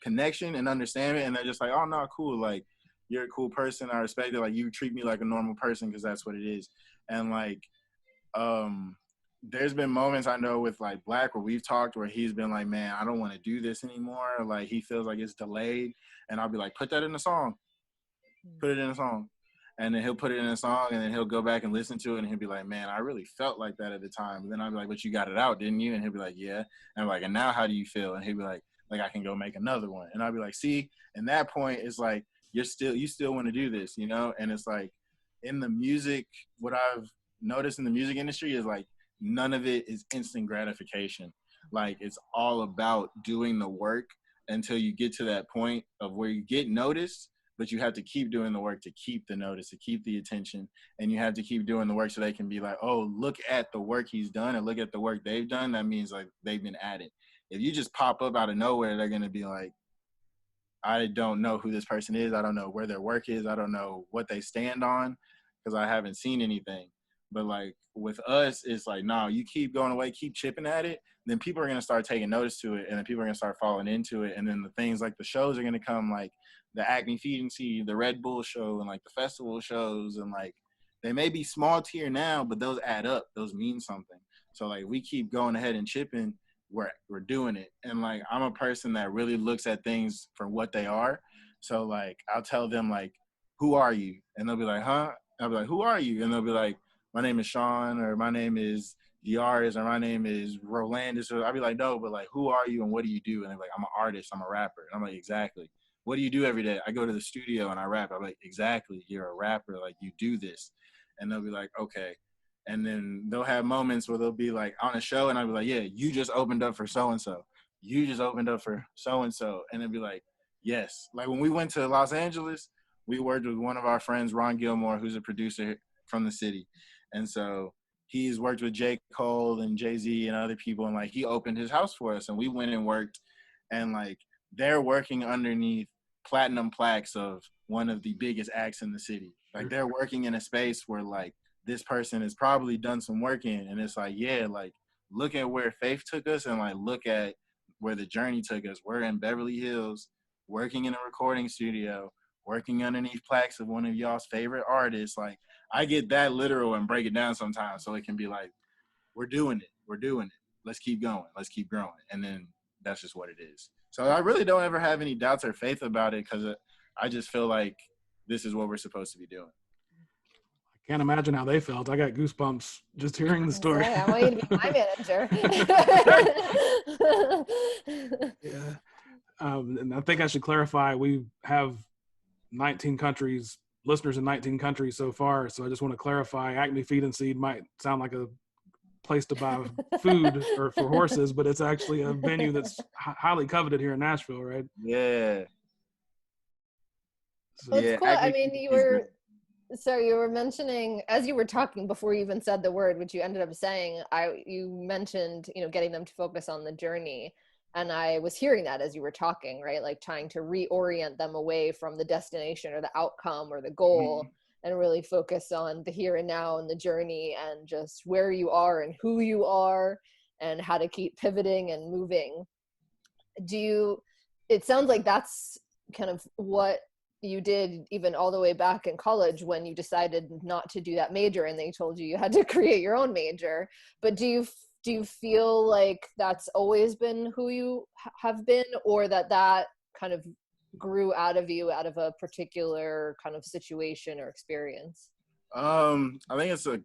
connection and understanding. And they're just like, oh no, cool. Like you're a cool person. I respect it. Like you treat me like a normal person, because that's what it is. And like, there's been moments I know with like Black where we've talked where he's been like, man, I don't want to do this anymore. Like he feels like it's delayed. And I'll be like, put that in a song. Put it in a song. And then he'll put it in a song, and then he'll go back and listen to it, and he'll be like, man, I really felt like that at the time. And then I'll be like, but you got it out, didn't you? And he'll be like, yeah. And I'm like, and now how do you feel? And he'll be like I can go make another one. And I'll be like, see, and that point is like, you still want to do this, you know? And it's like in the music, what I've noticed in the music industry is like, none of it is instant gratification. Like it's all about doing the work until you get to that point of where you get noticed, but you have to keep doing the work to keep the notice, to keep the attention, and you have to keep doing the work so they can be like, oh, look at the work he's done and look at the work they've done. That means like they've been at it. If you just pop up out of nowhere, they're going to be like, I don't know who this person is. I don't know where their work is. I don't know what they stand on because I haven't seen anything. But like with us, it's like, no, you keep going away, keep chipping at it. Then people are going to start taking notice to it, and then people are going to start falling into it. And then the things like the shows are going to come, like the Acme Feed and Seed, the Red Bull show, and like the festival shows. And like they may be small tier now, but those add up. Those mean something. So like we keep going ahead and chipping. We're doing it. And like I'm a person that really looks at things for what they are. So like I'll tell them like, who are you? And they'll be like, huh? I'll be like, who are you? And they'll be like, my name is Sean, or my name is the artist, or my name is Rolandis. Or I'll be like, no, but like, who are you and what do you do? And they're like, I'm an artist, I'm a rapper. And I'm like, exactly. What do you do every day? I go to the studio and I rap. I'm like, exactly, you're a rapper, like you do this. And they'll be like, okay. And then they'll have moments where they'll be like on a show and I'll be like, yeah, you just opened up for so-and-so. You just opened up for so-and-so. And they'll be like, yes. Like when we went to Los Angeles, we worked with one of our friends, Ron Gilmore, who's a producer from the city. And so he's worked with J. Cole and Jay-Z and other people. And like, he opened his house for us and we went and worked, and like, they're working underneath platinum plaques of one of the biggest acts in the city. Like they're working in a space where like this person has probably done some work in. And it's like, yeah, like look at where Faith took us and like, look at where the journey took us. We're in Beverly Hills, working in a recording studio, working underneath plaques of one of y'all's favorite artists. Like I get that literal and break it down sometimes. So it can be like, we're doing it. Let's keep going. Let's keep growing. And then that's just what it is. So I really don't ever have any doubts or faith about it because I just feel like this is what we're supposed to be doing. I can't imagine how they felt. I got goosebumps just hearing the story. I want you to be my manager. Yeah. And I think I should clarify, we have 19 countries, listeners in 19 countries so far. So I just want to clarify, Acme Feed and Seed might sound like a place to buy food or for horses, but it's actually a venue that's highly coveted here in Nashville, right? Yeah. So, well, it's cool. I mean, you were mentioning, as you were talking before you even said the word, which you ended up saying, you mentioned, getting them to focus on the journey. And I was hearing that as you were talking, right? Like trying to reorient them away from the destination or the outcome or the goal, and really focus on the here and now and the journey and just where you are and who you are and how to keep pivoting and moving. It sounds like that's kind of what you did even all the way back in college when you decided not to do that major and they told you had to create your own major. But do you feel like that's always been who you have been, or that kind of grew out of you out of a particular kind of situation or experience? I think it's a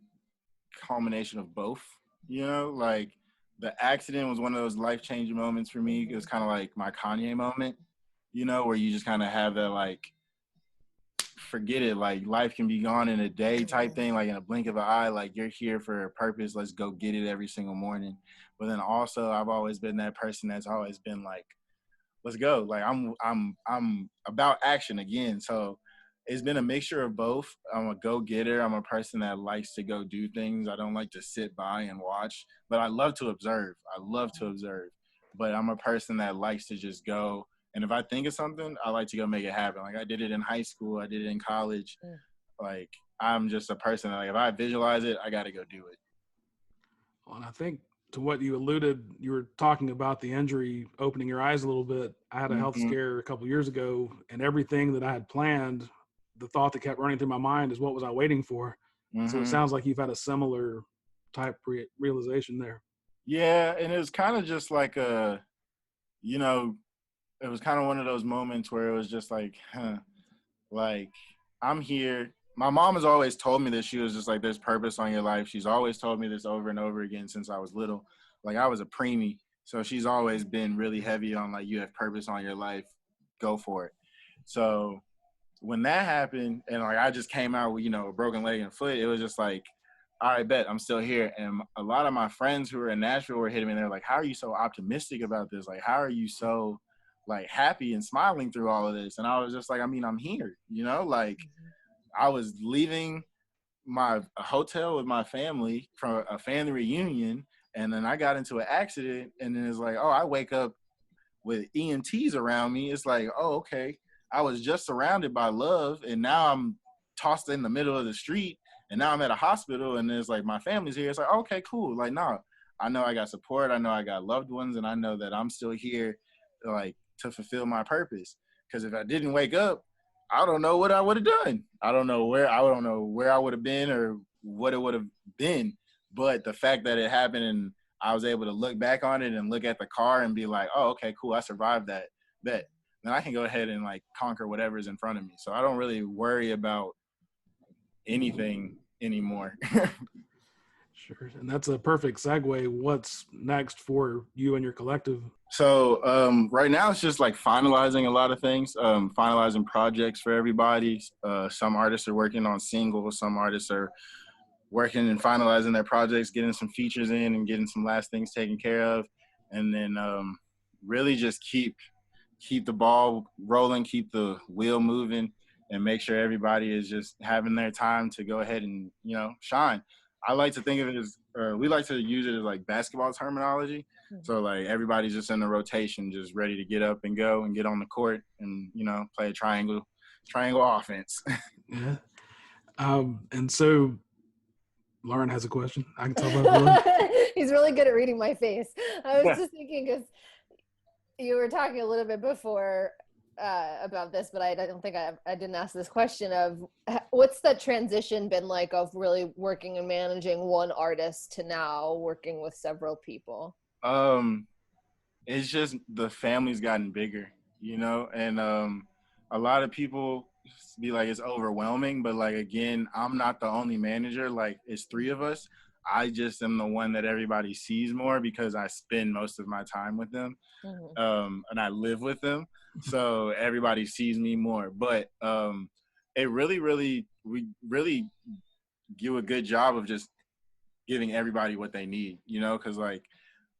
combination of both. Like the accident was one of those life-changing moments for me. It was kind of like my Kanye moment, where you just kind of have that like, forget it, like life can be gone in a day type thing, like in a blink of an eye, like you're here for a purpose, let's go get it every single morning. But then also I've always been that person that's always been like, let's go, like I'm about action again. So it's been a mixture of both. I'm a go-getter. I'm a person that likes to go do things. I don't like to sit by and watch, but I love to observe. But I'm a person that likes to just go. And if I think of something, I like to go make it happen. Like I did it in high school. I did it in college. Like I'm just a person that, like, if I visualize it, I got to go do it. Well, and I think to what you alluded, you were talking about the injury opening your eyes a little bit. I had a health scare a couple of years ago, and everything that I had planned, the thought that kept running through my mind is, what was I waiting for? So it sounds like you've had a similar type realization there. Yeah, and it was kind of just like it was kind of one of those moments where it was just like, like I'm here. My mom has always told me this. She was just like, there's purpose on your life. She's always told me this over and over again since I was little. Like I was a preemie. So she's always been really heavy on like, you have purpose on your life, go for it. So when that happened and like I just came out with, a broken leg and foot, it was just like, all right, bet, I'm still here. And a lot of my friends who were in Nashville were hitting me. They're like, how are you so optimistic about this? Like, how are you so like happy and smiling through all of this? And I was just like, I mean, I'm here, like I was leaving my hotel with my family from a family reunion. And then I got into an accident, and then it's like, oh, I wake up with EMTs around me. It's like, oh, okay. I was just surrounded by love, and now I'm tossed in the middle of the street, and now I'm at a hospital, and it's like my family's here. It's like, okay, cool. Like, no, I know I got support. I know I got loved ones, and I know that I'm still here, like, to fulfill my purpose. Because if I didn't wake up, I don't know what I would have done. I don't know where I would have been or what it would have been. But the fact that it happened and I was able to look back on it and look at the car and be like, oh, okay, cool, I survived that. Bet. Then I can go ahead and like conquer whatever's in front of me. So I don't really worry about anything anymore. Sure. And that's a perfect segue. What's next for you and your collective? So right now it's just like finalizing a lot of things, finalizing projects for everybody. Some artists are working on singles. Some artists are working and finalizing their projects, getting some features in and getting some last things taken care of. And then really just keep the ball rolling, keep the wheel moving, and make sure everybody is just having their time to go ahead and, shine. I like to think of it as, we like to use it as like basketball terminology. So like everybody's just in the rotation, just ready to get up and go and get on the court and, play a triangle offense. Yeah. And so Lauren has a question. I can tell by the He's really good at reading my face. I was just thinking, because you were talking a little bit before about this, but I don't think I didn't ask this question of what's that transition been like of really working and managing one artist to now working with several people? it's just the family's gotten bigger, and a lot of people be like it's overwhelming, but like again, I'm not the only manager. Like it's three of us. I just am the one that everybody sees more because I spend most of my time with them, and I live with them, so everybody sees me more. But it we really do a good job of just giving everybody what they need, because like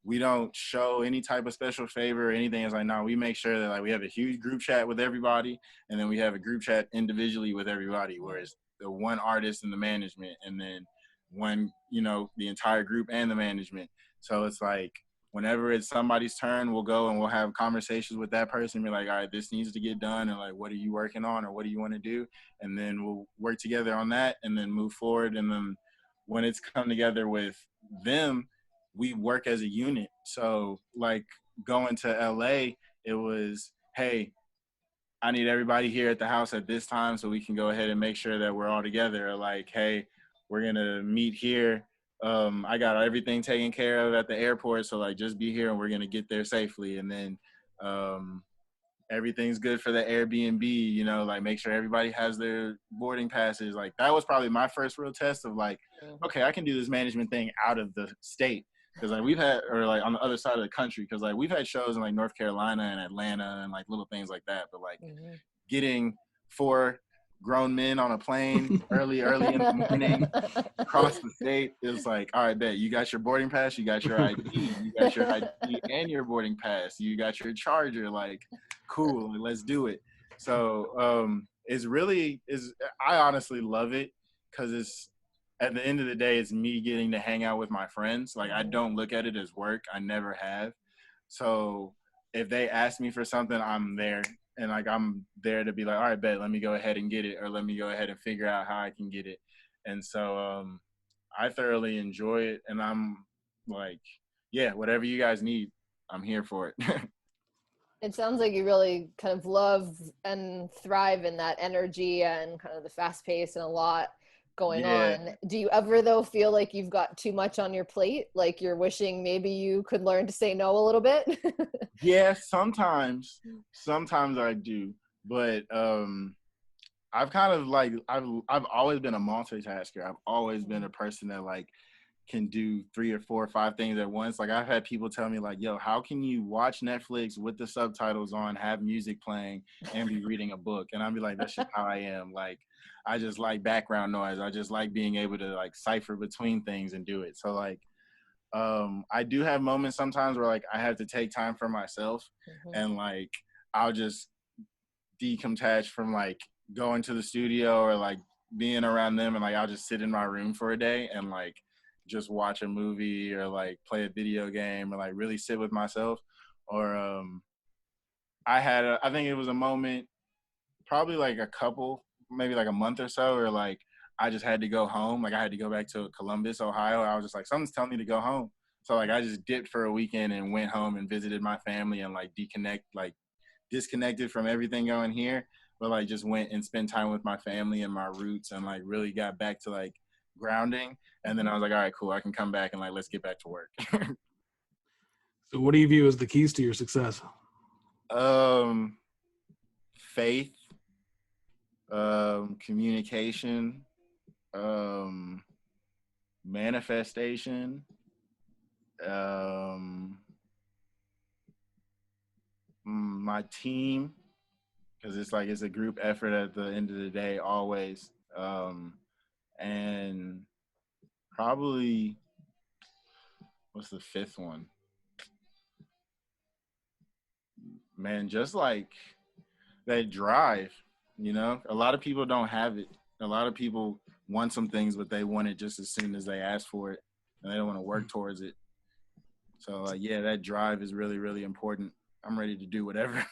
we don't show any type of special favor or anything. It's like, no, we make sure that like we have a huge group chat with everybody, and then we have a group chat individually with everybody, whereas the one artist and the management, and then one, the entire group and the management. So it's like whenever it's somebody's turn, we'll go and we'll have conversations with that person, be like, all right, this needs to get done, and like, what are you working on, or what do you want to do? And then we'll work together on that and then move forward. And then when it's come together with them, we work as a unit. So like going to LA, it was, hey, I need everybody here at the house at this time so we can go ahead and make sure that we're all together. Or like, hey, we're going to meet here. I got everything taken care of at the airport. So like, just be here and we're going to get there safely. And then everything's good for the Airbnb, like make sure everybody has their boarding passes. Like that was probably my first real test of like, okay, I can do this management thing out of the state. Cause like we've had, or like on the other side of the country, cause like we've had shows in like North Carolina and Atlanta and like little things like that. But like getting 4 grown men on a plane early in the morning across the state, it was like, all right, bet you got your boarding pass, you got your ID, you got your ID and your boarding pass, you got your charger, like cool, let's do it. So I honestly love it, because it's, at the end of the day, it's me getting to hang out with my friends. Like I don't look at it as work. I never have. So if they ask me for something, I'm there. And like I'm there to be like, all right, bet, let me go ahead and get it, or let me go ahead and figure out how I can get it. And so I thoroughly enjoy it. And I'm like, yeah, whatever you guys need, I'm here for it. It sounds like you really kind of love and thrive in that energy and kind of the fast pace and a lot going on. Do you ever though feel like you've got too much on your plate, like you're wishing maybe you could learn to say no a little bit? Yeah, sometimes I do, but I've kind of like I've always been a multitasker. I've always been a person that like can do 3 or 4 or 5 things at once. Like I've had people tell me like, yo, how can you watch Netflix with the subtitles on, have music playing, and be reading a book? And I'd be like, that's just how I am. Like I just like background noise. I just like being able to like cipher between things and do it. So like I do have moments sometimes where like I have to take time for myself, and like I'll just decomtach from like going to the studio or like being around them, and like I'll just sit in my room for a day and like just watch a movie or like play a video game or like really sit with myself. Or I think it was a moment, probably like maybe like a month or so, or like I just had to go home. Like I had to go back to Columbus, Ohio. I was just like, something's telling me to go home. So like I just dipped for a weekend and went home and visited my family and like disconnected from everything going here, but like just went and spent time with my family and my roots, and like really got back to like grounding. And then I was like, all right, cool, I can come back and like let's get back to work. So what do you view as the keys to your success? Faith, communication, manifestation, my team, because it's like it's a group effort at the end of the day always. And probably, what's the 5th one? Man, just like that drive, a lot of people don't have it. A lot of people want some things, but they want it just as soon as they ask for it, and they don't want to work towards it. So yeah, that drive is really, really important. I'm ready to do whatever.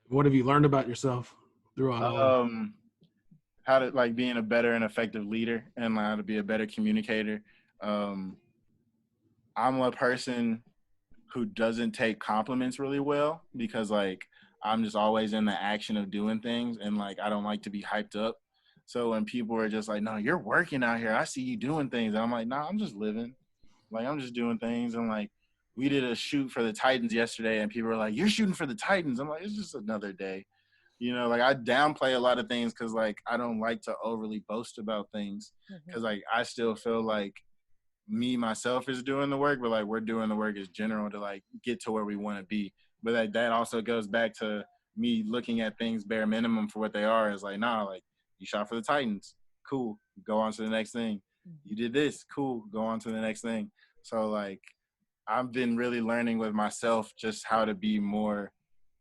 What have you learned about yourself throughout all? How to like being a better and effective leader, and how to be a better communicator. I'm a person who doesn't take compliments really well, because like I'm just always in the action of doing things, and like I don't like to be hyped up. So when people are just like, no, you're working out here, I see you doing things, and I'm like, nah, I'm just living. Like I'm just doing things. And like we did a shoot for the Titans yesterday, and people were like, "You're shooting for the Titans." I'm like, it's just another day. You know, like I downplay a lot of things because like I don't like to overly boast about things because like I still feel like me myself is doing the work, but like we're doing the work as general to like get to where we want to be. But like that also goes back to me looking at things bare minimum for what they are. Is like, nah, like you shot for the Titans, cool, go on to the next thing. You did this, cool, go on to the next thing. So like I've been really learning with myself just how to be more.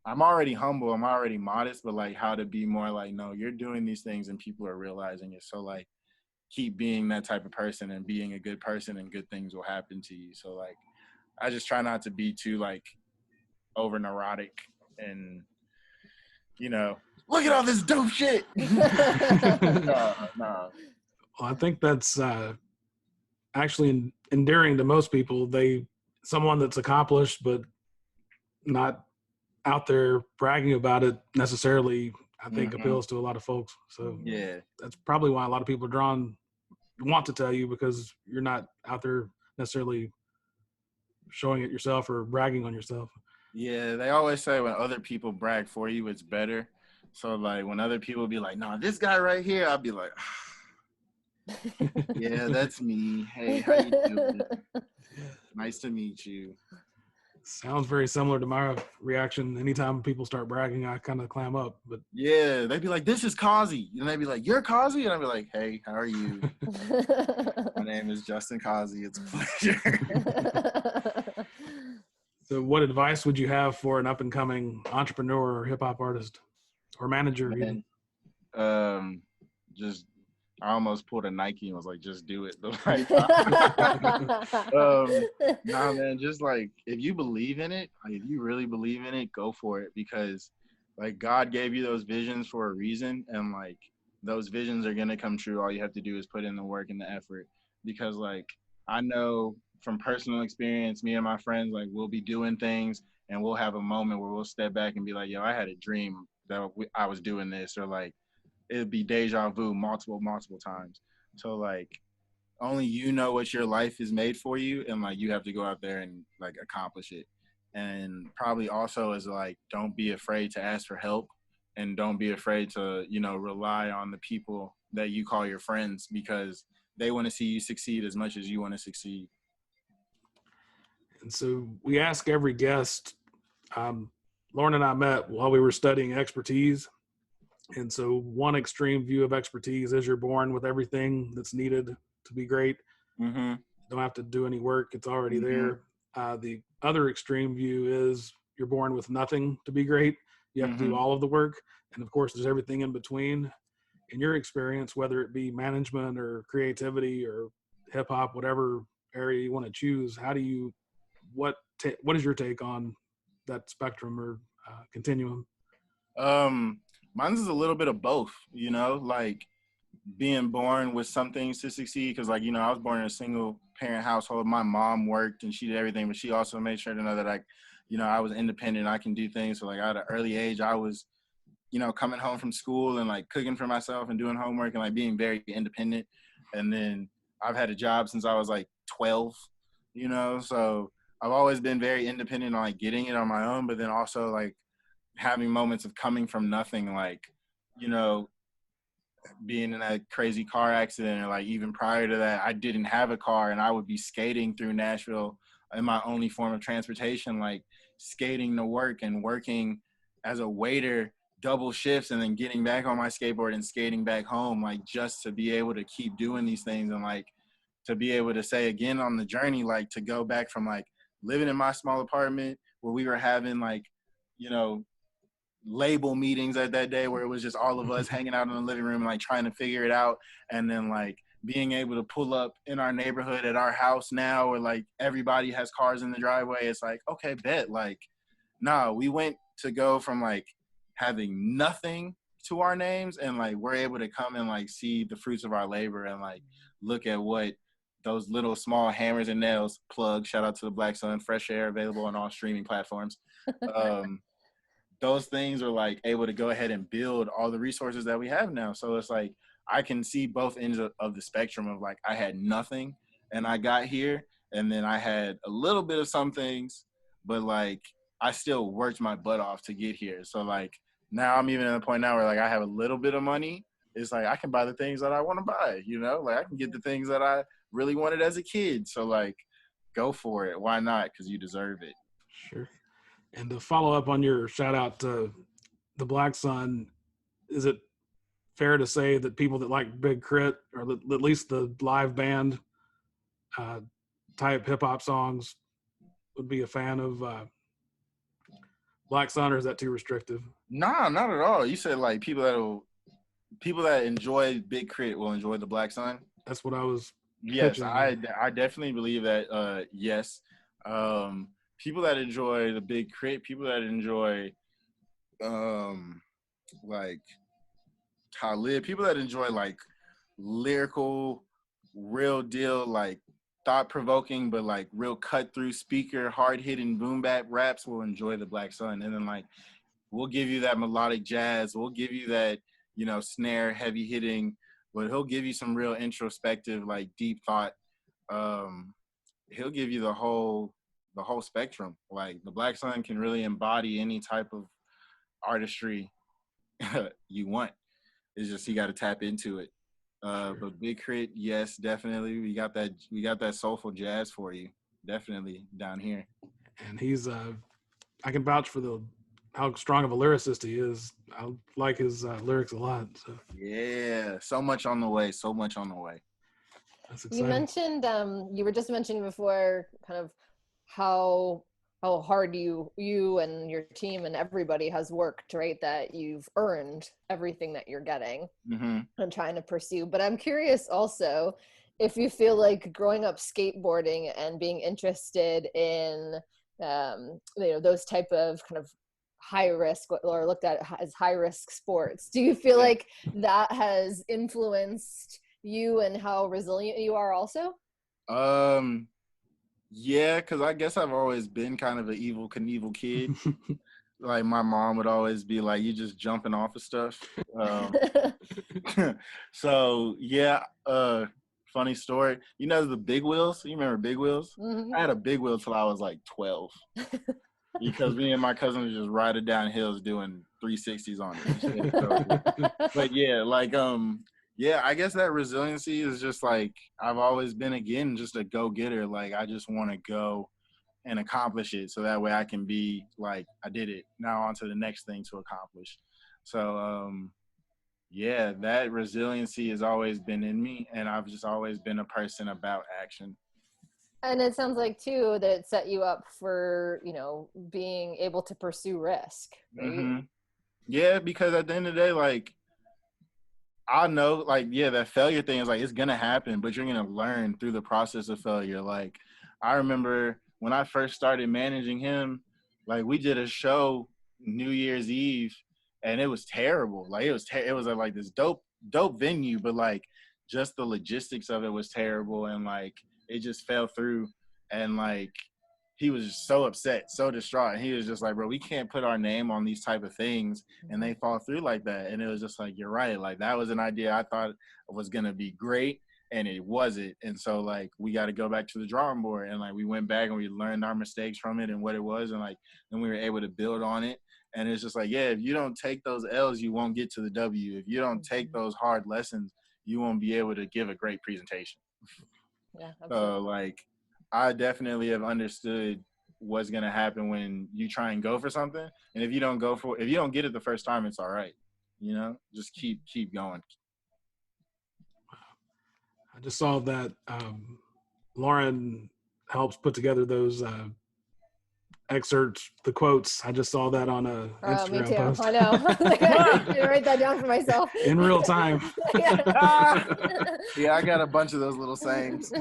I'm already humble, I'm already modest, but like how to be more like, no, you're doing these things and people are realizing it. So like keep being that type of person and being a good person and good things will happen to you. So like I just try not to be too like over neurotic and you know, look at all this dope shit. No. Well, I think that's actually endearing to most people. Someone that's accomplished but not out there bragging about it necessarily, I think appeals to a lot of folks. So yeah, that's probably why a lot of people want to tell you, because you're not out there necessarily showing it yourself or bragging on yourself. yeah. They always say when other people brag for you, it's better. So like when other people be like, "No, this guy right here," I'll be like, "Yeah, that's me. Hey, how you doing? Nice to meet you." Sounds very similar to my reaction. Anytime people start bragging, I kind of clam up. But yeah, they'd be like, "This is Causey," and they'd be like, "You're Causey," and I'd be like, "Hey, how are you? My name is Justin Causey. It's a pleasure." So what advice would you have for an up-and-coming entrepreneur or hip-hop artist or manager even? Just I almost pulled a Nike and was like, "Just do it." But like, nah, man, just like if you believe in it, like if you really believe in it, go for it because like God gave you those visions for a reason, and like those visions are gonna come true. All you have to do is put in the work and the effort. Because like I know from personal experience, me and my friends like we'll be doing things and we'll have a moment where we'll step back and be like, "Yo, I had a dream that I was doing this," or like it'd be deja vu multiple times. So like only you know what your life is made for you, and like you have to go out there and like accomplish it. And probably also is like don't be afraid to ask for help, and don't be afraid to rely on the people that you call your friends because they want to see you succeed as much as you want to succeed. And so we ask every guest. Lauren and I met while we were studying expertise. And so one extreme view of expertise is you're born with everything that's needed to be great. Mm-hmm. Don't have to do any work. It's already Mm-hmm. there. The other extreme view is you're born with nothing to be great. You have to do all of the work. And of course, there's everything in between. In your experience, whether it be management or creativity or hip hop, whatever area you want to choose, what is your take on that spectrum or continuum? Mine's is a little bit of both, like being born with some things to succeed. Cause like, I was born in a single parent household. My mom worked and she did everything, but she also made sure to know that I was independent. I can do things. So like at an early age, I was, coming home from school and like cooking for myself and doing homework and like being very independent. And then I've had a job since I was like 12, so I've always been very independent on like getting it on my own, but then also like having moments of coming from nothing, like, being in that crazy car accident, or like even prior to that, I didn't have a car and I would be skating through Nashville in my only form of transportation, like skating to work and working as a waiter double shifts and then getting back on my skateboard and skating back home, like just to be able to keep doing these things and like to be able to say again on the journey, like to go back from like living in my small apartment where we were having like, label meetings at that day where it was just all of us hanging out in the living room, like trying to figure it out. And then like being able to pull up in our neighborhood at our house now, where like everybody has cars in the driveway. It's like, okay, bet. Like, nah, we went to go from like having nothing to our names and like we're able to come and like see the fruits of our labor and like look at what those little small hammers and nails plug. Shout out to the Black Sun, Fresh Air, available on all streaming platforms. Those things are like able to go ahead and build all the resources that we have now. So it's like I can see both ends of the spectrum of like I had nothing and I got here, And then I had a little bit of some things, but like I still worked my butt off to get here. So like now I'm even at a point now where like I have a little bit of money. It's like I can buy the things that I want to buy, you know? Like I can get the things that I really wanted as a kid. So like go for it. Why not? Because you deserve it. Sure. And to follow up on your shout out to the Black Sun, is it fair to say that people that like Big Crit, or at least the live band type hip hop songs, would be a fan of Black Sun, or is that too restrictive? Nah, not at all. You said like people that enjoy Big Crit will enjoy the Black Sun. That's what I was. Yes, pitching. I definitely believe that. Yes, people that enjoy the Big Crit, people that enjoy like Talib, people that enjoy like lyrical, real deal, like thought-provoking, but like real cut-through speaker, hard-hitting boom bap raps will enjoy the Black Sun. And then like we'll give you that melodic jazz, we'll give you that, you know, snare, heavy hitting, but he'll give you some real introspective, like deep thought. He'll give you the whole spectrum. Like the Black Sun can really embody any type of artistry you want. It's just you got to tap into it. Sure. But Big Crit, yes, definitely. We got that soulful jazz for you. Definitely down here. And he's I can vouch for how strong of a lyricist he is. I like his lyrics a lot. So. Yeah, so much on the way. That's exciting. You mentioned you were just mentioning before kind of how hard you and your team and everybody has worked, right? That you've earned everything that you're getting and trying to pursue. But I'm curious also if you feel like growing up skateboarding and being interested in those type of kind of high risk or looked at as high risk sports, do you feel like that has influenced you and how resilient you are also? Yeah, because I guess I've always been kind of an Evel Knievel kid. Like my mom would always be like, "You just jumping off of stuff." So yeah, funny story. You know the big wheels? You remember big wheels? Mm-hmm. I had a big wheel till I was like 12. Because me and my cousin would just ride it down hills doing 360s on it. But yeah, like yeah, I guess that resiliency is just like I've always been, again, just a go-getter. Like I just want to go and accomplish it, so that way I can be like, I did it. Now on to the next thing to accomplish. So yeah, that resiliency has always been in me, and I've just always been a person about action. And it sounds like too that it set you up for, being able to pursue risk, right? Mm-hmm. Yeah, because at the end of the day, like I know, like, yeah, that failure thing is like, it's gonna happen, but you're gonna learn through the process of failure. Like I remember when I first started managing him, like we did a show New Year's Eve and it was terrible. Like it was at like this dope venue, but like just the logistics of it was terrible, and like it just fell through, and like he was just so upset, so distraught. And he was just like, bro, we can't put our name on these type of things and they fall through like that. And it was just like, you're right. Like that was an idea I thought was going to be great, and it wasn't. And so like, we got to go back to the drawing board. And like, we went back and we learned our mistakes from it and what it was. And like, then we were able to build on it. And it's just like, yeah, if you don't take those L's, you won't get to the W. If you don't take those hard lessons, you won't be able to give a great presentation. Yeah, absolutely. So like, I definitely have understood what's going to happen when you try and go for something. And if you don't get it the first time, it's all right. Just keep going. I just saw that Lauren helps put together those excerpts, the quotes. I just saw that on a Instagram me too. post. I know. I need to write that down for myself. In real time. Yeah, I got a bunch of those little sayings.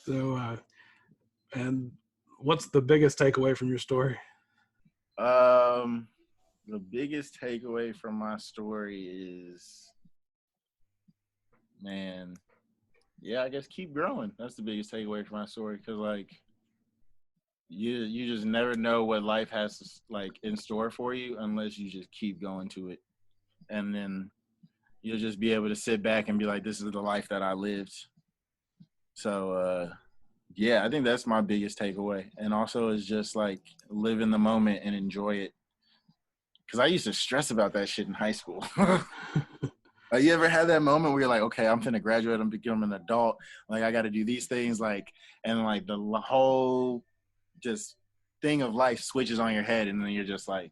So, and what's the biggest takeaway from your story? The biggest takeaway from my story is, man, yeah, I guess keep growing. That's the biggest takeaway from my story, because like you just never know what life has like in store for you unless you just keep going to it, and then you'll just be able to sit back and be like, this is the life that I lived. So, yeah, I think that's my biggest takeaway. And also is just like live in the moment and enjoy it. Because I used to stress about that shit in high school. You ever had that moment where you're like, okay, I'm finna graduate, I'm becoming an adult, like I got to do these things, like, and like the whole just thing of life switches on your head, and then you're just like,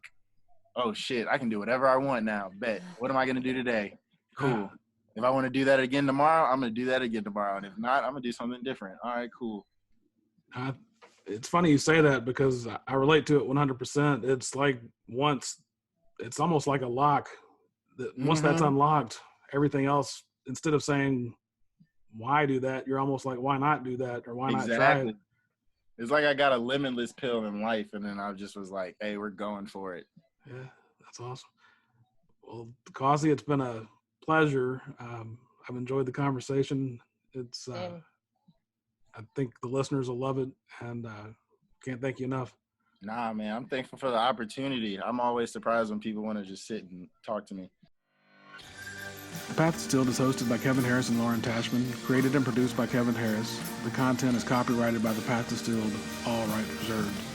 oh shit, I can do whatever I want now. Bet. What am I gonna do today? Cool. If I want to do that again tomorrow, I'm gonna do that again tomorrow, and if not, I'm gonna do something different. All right, cool. It's funny you say that because I relate to it 100%. It's like it's almost like a lock. Once that's unlocked, everything else, instead of saying, why do that, you're almost like, why not do that? Or why not try it? It's like I got a limitless pill in life, and then I just was like, hey, we're going for it. Yeah, that's awesome. Well, Causey, it's been a pleasure. I've enjoyed the conversation. It's I think the listeners will love it, and can't thank you enough. Nah, man, I'm thankful for the opportunity. I'm always surprised when people want to just sit and talk to me. The Path Distilled is hosted by Kevin Harris and Lauren Tashman, created and produced by Kevin Harris. The content is copyrighted by The Path Distilled, all rights reserved.